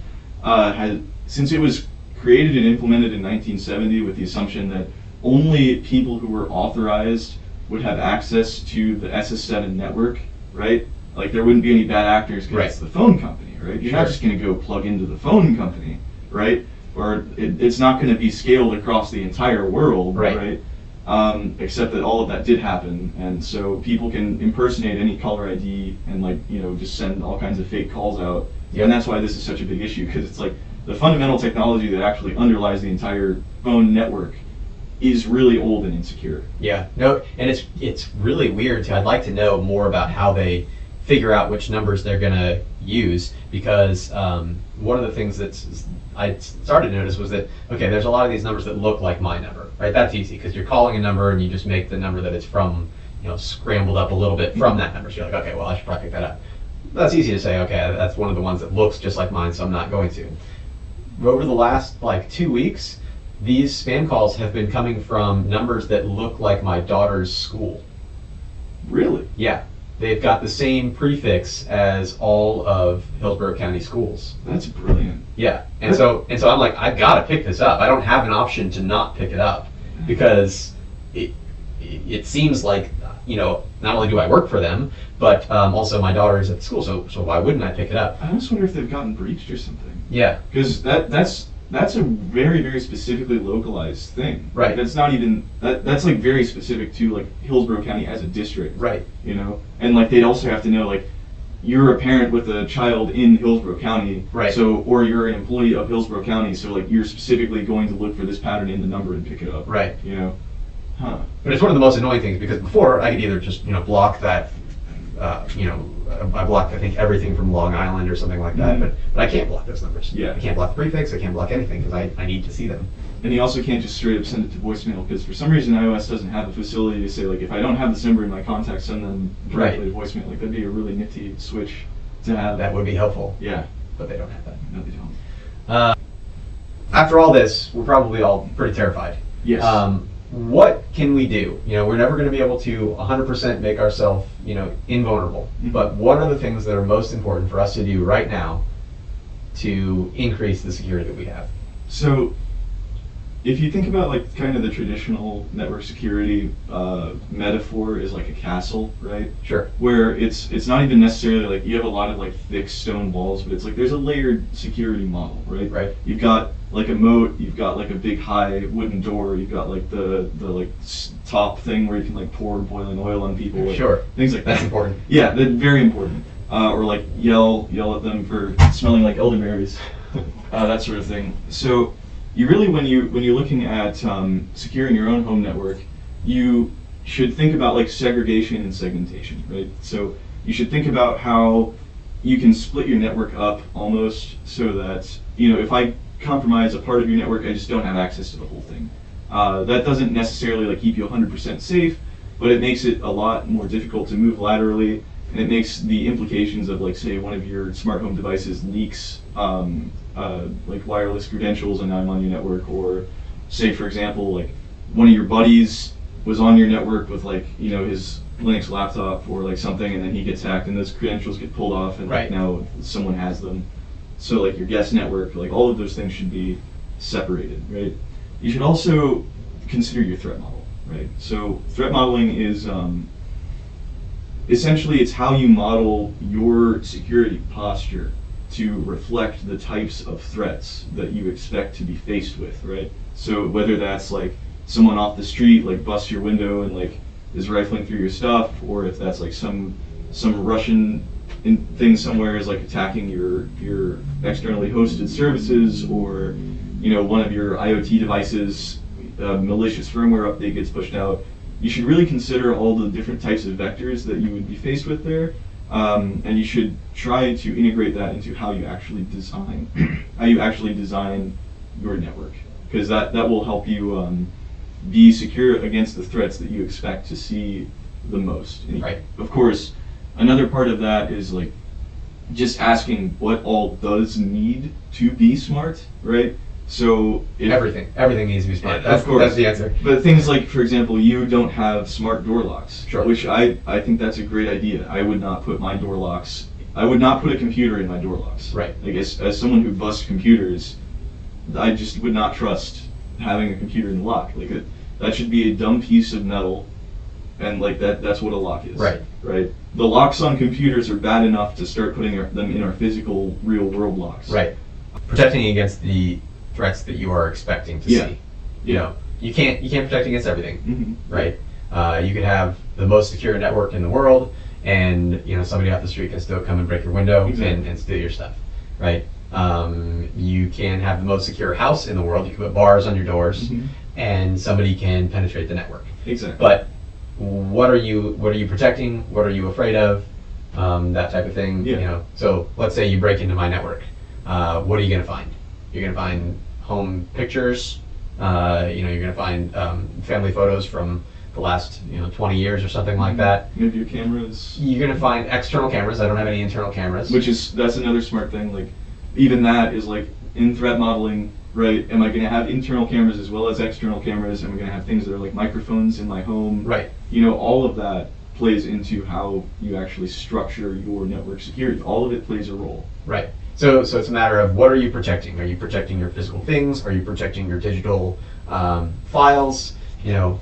Since it was created and implemented in 1970 with the assumption that only people who were authorized would have access to the SS7 network, right? Like there wouldn't be any bad actors because it's the phone company, right? You're not just going to go plug into the phone company, right? Or it's not going to be scaled across the entire world, right? Except that all of that did happen, and so people can impersonate any caller ID and just send all kinds of fake calls out. And that's why this is such a big issue, because it's like the fundamental technology that actually underlies the entire phone network is really old and insecure. Yeah, no, and it's really weird too. I'd like to know more about how they figure out which numbers they're gonna use, because one of the things I started to notice was that, okay, there's a lot of these numbers that look like my number, right? That's easy, because you're calling a number and you just make the number that it's from, scrambled up a little bit from that number. So you're like, okay, well, I should probably pick that up. That's easy to say, okay, that's one of the ones that looks just like mine, so I'm not going to. But over the last 2 weeks, these spam calls have been coming from numbers that look like my daughter's school. Really? Yeah. They've got the same prefix as all of Hillsborough County schools. That's brilliant. Yeah. And so I'm like, I've got to pick this up. I don't have an option to not pick it up, because it seems like, not only do I work for them, but also my daughter is at the school, so why wouldn't I pick it up? I almost wonder if they've gotten breached or something. Yeah. Because that's a very, very specifically localized thing. Right. That's not even, that's like very specific to like Hillsborough County as a district. Right. And like they'd also have to know, like, you're a parent with a child in Hillsborough County. Right. So, or you're an employee of Hillsborough County, so like you're specifically going to look for this pattern in the number and pick it up. Right. Huh. But it's one of the most annoying things, because before I could either just block that, I blocked, I think, everything from Long Island or something like that, but I can't block those numbers. Yeah. I can't block the prefix, I can't block anything, because I need to see them. And you also can't just straight up send it to voicemail, because for some reason iOS doesn't have a facility to say, like, if I don't have this number in my contacts, send them directly to voicemail. Like, that'd be a really nifty switch to have. That would be helpful. Yeah. But they don't have that. No, they don't. After all this, we're probably all pretty terrified. Yes. What can we do? We're never going to be able to 100% make ourselves, invulnerable. Mm-hmm. But what are the things that are most important for us to do right now to increase the security that we have? So if you think about like kind of the traditional network security metaphor is like a castle, right? Sure. Where it's not even necessarily like you have a lot of like thick stone walls, but it's like there's a layered security model, right? Right. You've got like a moat, you've got like a big high wooden door, you've got like the like top thing where you can like pour boiling oil on people, like, Sure. things like that. That's important. Yeah, that's very important. Or like yell at them for smelling like elderberries, that sort of thing. So you really, when you're looking at securing your own home network, you should think about like segregation and segmentation, right? So you should think about how you can split your network up almost so that, you know, if I compromise a part of your network, I just don't have access to the whole thing. That doesn't necessarily like keep you 100% safe, but it makes it a lot more difficult to move laterally, and it makes the implications of like, say, one of your smart home devices leaks like wireless credentials and now I'm on your network, or say for example like one of your buddies was on your network with like, you know, his Linux laptop or like something, and then he gets hacked and those credentials get pulled off and like now someone has them. So like your guest network, like all of those things should be separated, right? You should also consider your threat model, right? So threat modeling is essentially it's how you model your security posture to reflect the types of threats that you expect to be faced with, right? So whether that's like someone off the street like busts your window and like is rifling through your stuff, or if that's like some Russian thing somewhere is like attacking your externally hosted services, or you know, one of your IoT devices, a malicious firmware update gets pushed out. You should really consider all the different types of vectors that you would be faced with there. And you should try to integrate that into how you actually design your network, because that will help you be secure against the threats that you expect to see the most. And right. Of course, another part of that is like just asking what all does need to be smart, right? So everything needs to be smart. Of course, that's the answer. But things like, for example, you don't have smart door locks, sure. Which I think that's a great idea. I would not put my door locks. I would not put a computer in my door locks. Right. I guess as someone who busts computers, I just would not trust having a computer in the lock. Like that should be a dumb piece of metal, and like that's what a lock is. Right. Right. The locks on computers are bad enough to start putting them in our physical, real world locks. Right. Protecting against the threats that you are expecting to see. You know, you can't protect against everything, right? You could have the most secure network in the world, and you know, somebody off the street can still come and break your window and steal your stuff, right? You can have the most secure house in the world. You can put bars on your doors, and somebody can penetrate the network. Exactly. But what are you protecting? What are you afraid of? That type of thing. Yeah. You know, so let's say you break into my network. What are you going to find? You're going to find home pictures. You know, you're going to find family photos from the last 20 years or something like that. Maybe your cameras. You're going to find external cameras. I don't have any internal cameras. That's another smart thing. Like even that is like in threat modeling, right? Am I going to have internal cameras as well as external cameras? Am I going to have things that are like microphones in my home? Right. You know, all of that plays into how you actually structure your network security. All of it plays a role. Right. So it's a matter of what are you protecting? Are you protecting your physical things? Are you protecting your digital files? You know,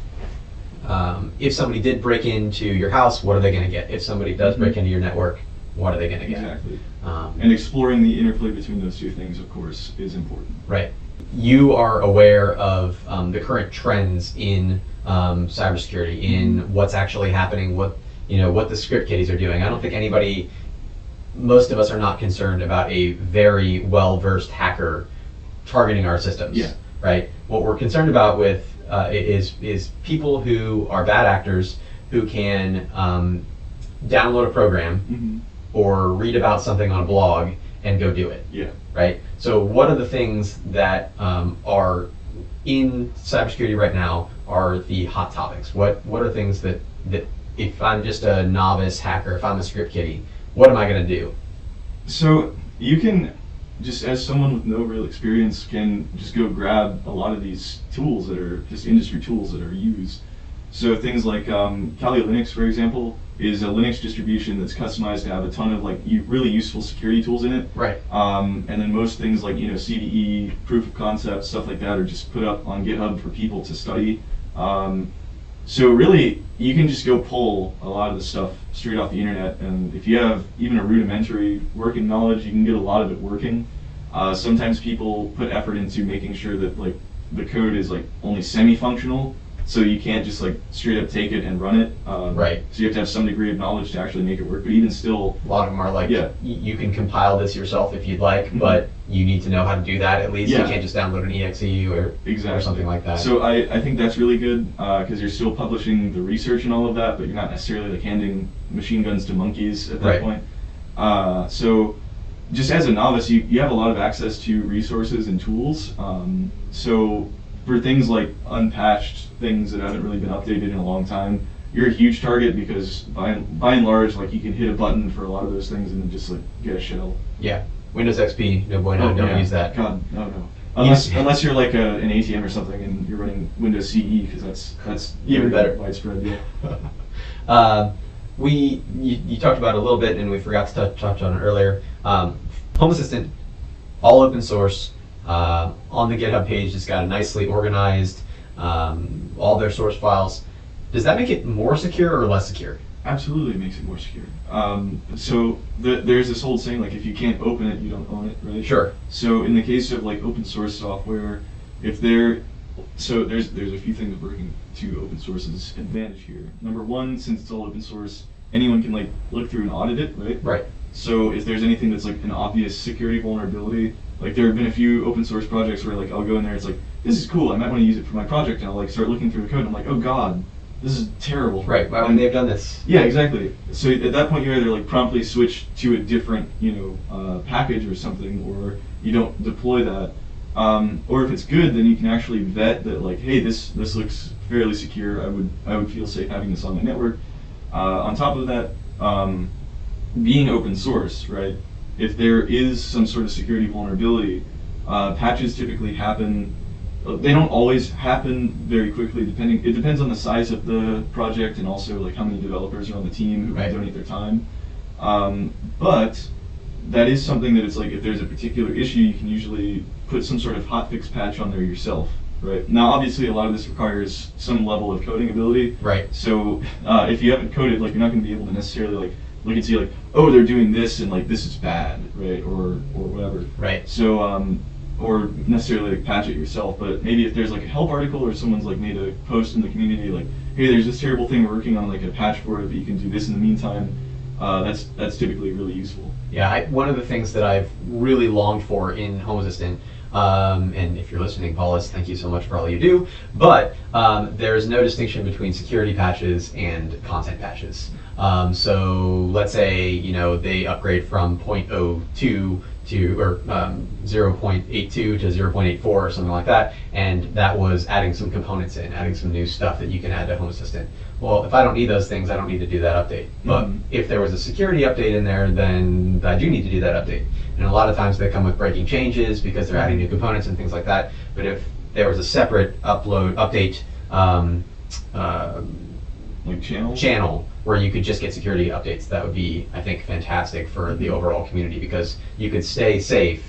if somebody did break into your house, what are they going to get? If somebody does break into your network, what are they going to get? Exactly. And exploring the interplay between those two things, of course, is important. Right. You are aware of the current trends in cybersecurity, in what's actually happening, what the script kiddies are doing. I don't think most of us are not concerned about a very well-versed hacker targeting our systems. Yeah. Right. What we're concerned about with is people who are bad actors who can download a program or read about something on a blog and go do it. Yeah. Right. So what are the things that are in cybersecurity right now are the hot topics? What are things that if I'm just a novice hacker, if I'm a script kiddie, what am I going to do? So you can just, as someone with no real experience, can just go grab a lot of these tools that are just industry tools that are used. So things like Kali Linux, for example, is a Linux distribution that's customized to have a ton of like really useful security tools in it. Right. And then most things like CVE, proof of concept, stuff like that are just put up on GitHub for people to study. So really, you can just go pull a lot of the stuff straight off the internet, and if you have even a rudimentary working knowledge, you can get a lot of it working. Sometimes people put effort into making sure that like the code is like only semi-functional, so you can't just like straight up take it and run it. Right. So you have to have some degree of knowledge to actually make it work. But even still, a lot of them are like, yeah, you can compile this yourself if you'd like, but you need to know how to do that at least. Yeah. You can't just download an exe or something like that. So I think that's really good because you're still publishing the research and all of that, but you're not necessarily like handing machine guns to monkeys at that point. So just as a novice, you have a lot of access to resources and tools. So for things like unpatched things that haven't really been updated in a long time, you're a huge target because by and large, like you can hit a button for a lot of those things and then just like get a shell. Yeah. Windows XP, no bueno, don't use that. God, no. Unless you're like an ATM or something and you're running Windows CE, because that's even better. Widespread, yeah. You talked about it a little bit, and we forgot to touch on it earlier. Home Assistant, all open source. On the GitHub page, it's got a nicely organized, all their source files. Does that make it more secure or less secure? Absolutely makes it more secure. So there's this whole saying, like, if you can't open it, you don't own it, right? Sure. So in the case of like open source software, there's a few things working to open source's advantage here. Number one, since it's all open source, anyone can like look through and audit it, right? Right. So if there's anything that's like an obvious security vulnerability, like there have been a few open source projects where like I'll go in there, it's like, this is cool, I might want to use it for my project, and I'll like start looking through the code, and I'm like, oh god, this is terrible. Right, why wouldn't they have done this? Yeah, exactly. So at that point you either like promptly switch to a different, package or something, or you don't deploy that. Or if it's good, then you can actually vet that like, hey, this looks fairly secure, I would feel safe having this on my network. On top of that, being open source, right? If there is some sort of security vulnerability, patches typically happen. They don't always happen very quickly. It depends on the size of the project and also like how many developers are on the team who can donate their time. But that is something that it's like if there's a particular issue, you can usually put some sort of hotfix patch on there yourself. Right. Now, obviously, a lot of this requires some level of coding ability. Right. So if you haven't coded, like you're not going to be able to necessarily like look and see like, oh, they're doing this and like this is bad, right? Or whatever. Right. So or necessarily like patch it yourself, but maybe if there's like a help article or someone's like made a post in the community like, hey, there's this terrible thing, we're working on like a patch for it, but you can do this in the meantime. That's typically really useful. Yeah, one of the things that I've really longed for in Home Assistant, and if you're listening, Paulus, thank you so much for all you do, but there's no distinction between security patches and content patches. So let's say they upgrade from 0.02 or 0.82 to 0.84 or something like that, and that was adding some components in, adding some new stuff that you can add to Home Assistant. Well, if I don't need those things, I don't need to do that update. But if there was a security update in there, then I do need to do that update. And a lot of times they come with breaking changes because they're adding new components and things like that. But if there was a separate update like channel where you could just get security updates, that would be, I think, fantastic for the overall community, because you could stay safe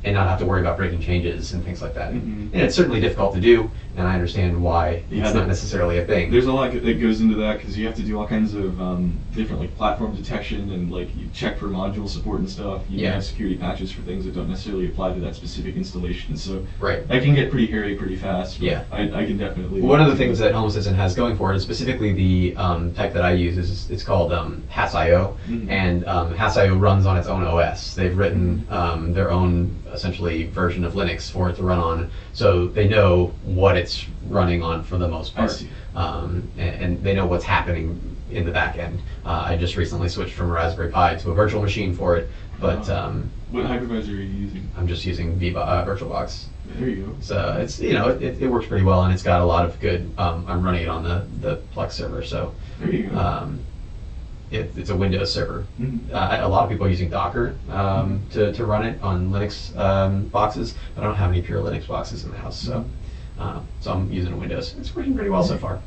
and not have to worry about breaking changes and things like that. And it's certainly difficult to do, and I understand why it's not necessarily a thing. There's a lot that goes into that because you have to do all kinds of different like platform detection and like you check for module support and stuff. You have security patches for things that don't necessarily apply to that specific installation. So that can get pretty hairy pretty fast. Yeah, I can definitely. One of the things that Home Assistant has going for it is specifically the type that I use it's called HASS.io, and HASS.io runs on its own OS. They've written their own essentially version of Linux for it to run on, so they know what it's running on for the most part, and they know what's happening in the back end. I just recently switched from a Raspberry Pi to a virtual machine for it, but what hypervisor are you using? I'm just using VirtualBox. There you go. So it's it works pretty well, and it's got a lot of good. I'm running it on the Plex server, so there you go. It's a Windows server. A lot of people are using Docker to run it on Linux boxes, but I don't have any pure Linux boxes in the house, so I'm using a Windows. It's working pretty well so far.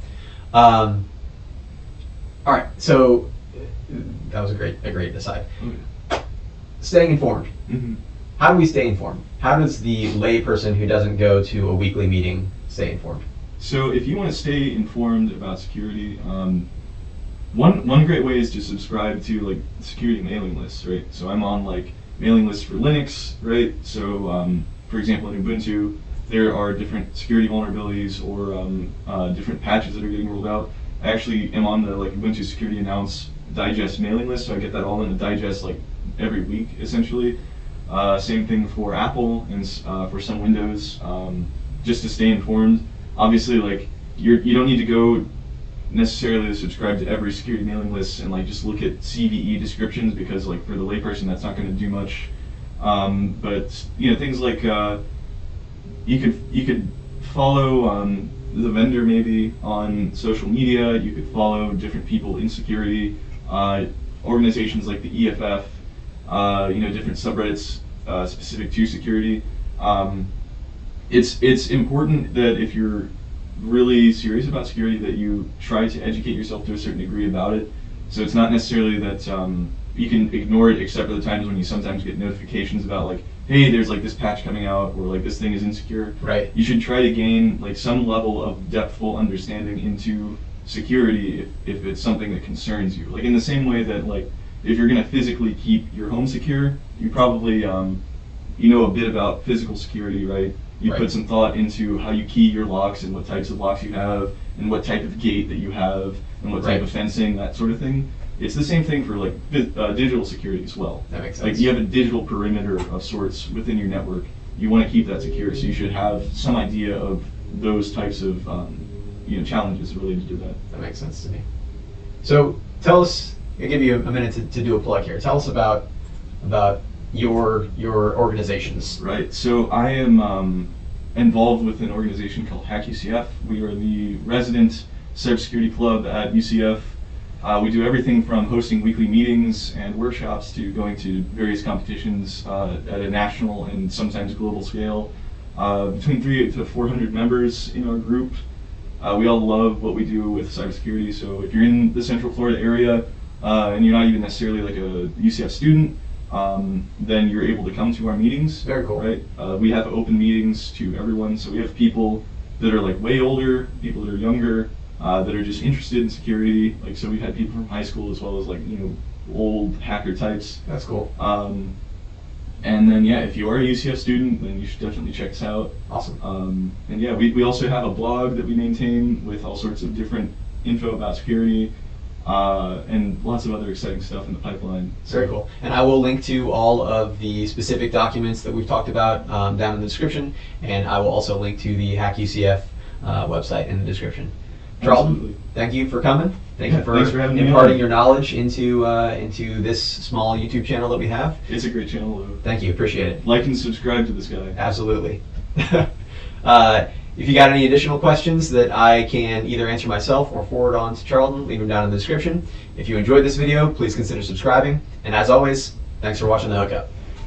All right, so that was a great aside. Staying informed. Mm-hmm. How do we stay informed? How does the lay person who doesn't go to a weekly meeting stay informed? So if you want to stay informed about security, one great way is to subscribe to like security mailing lists, right? So I'm on like mailing lists for Linux, right? So for example, in Ubuntu, there are different security vulnerabilities or different patches that are getting rolled out. I actually am on the like Ubuntu Security Announce digest mailing list, so I get that all in a digest like every week essentially. Same thing for Apple and for some Windows, just to stay informed. Obviously, like you don't need to go necessarily to subscribe to every security mailing list and like just look at CVE descriptions, because like for the layperson that's not going to do much. But you know, things like you could follow the vendor maybe on social media. You could follow different people in security, organizations like the EFF, you know, different subreddits specific to security. It's important that if you're really serious about security that you try to educate yourself to a certain degree about it. So it's not necessarily that you can ignore it, except for the times when you sometimes get notifications about like, hey, there's like this patch coming out, or like this thing is insecure. Right. You should try to gain like some level of depthful understanding into security if it's something that concerns you. Like in the same way that like if you're going to physically keep your home secure, you probably you know a bit about physical security, right? You Right. put some thought into how you key your locks and what types of locks you have and what type of gate that you have and what type Right. of fencing, that sort of thing. It's the same thing for like digital security as well. That makes Like sense. you have a digital perimeter of sorts within your network. You want to keep that secure, so you should have some idea of those types of you know, challenges related to that. That makes sense to me. So tell us, I'll give you a minute to do a plug here. Tell us about your organizations. Right. So I am involved with an organization called HackUCF. We are the resident cybersecurity club at UCF. We do everything from hosting weekly meetings and workshops to going to various competitions at a national and sometimes global scale. Between 300 to 400 members in our group. We all love what we do with cybersecurity. So if you're in the Central Florida area and you're not even necessarily like a UCF student, then you're able to come to our meetings. Very cool. Right? We have open meetings to everyone. So we have people that are like way older, people that are younger, that are just interested in security. Like, so we've had people from high school as well as like, you know, old hacker types. That's cool. And then yeah, if you are a UCF student, then you should definitely check us out. Awesome. And yeah, we also have a blog that we maintain with all sorts of different info about security, and lots of other exciting stuff in the pipeline. Very cool. And I will link to all of the specific documents that we've talked about down in the description, and I will also link to the HackUCF website in the description. Charlton, Absolutely. thank you for coming. Thank you Thanks for having me imparting on. your knowledge into this small YouTube channel that we have. It's a great channel, though. Thank you. Appreciate it. Like and subscribe to this guy. Absolutely. If you got any additional questions that I can either answer myself or forward on to Charlton, leave them down in the description. If you enjoyed this video, please consider subscribing. And as always, thanks for watching The Hookup.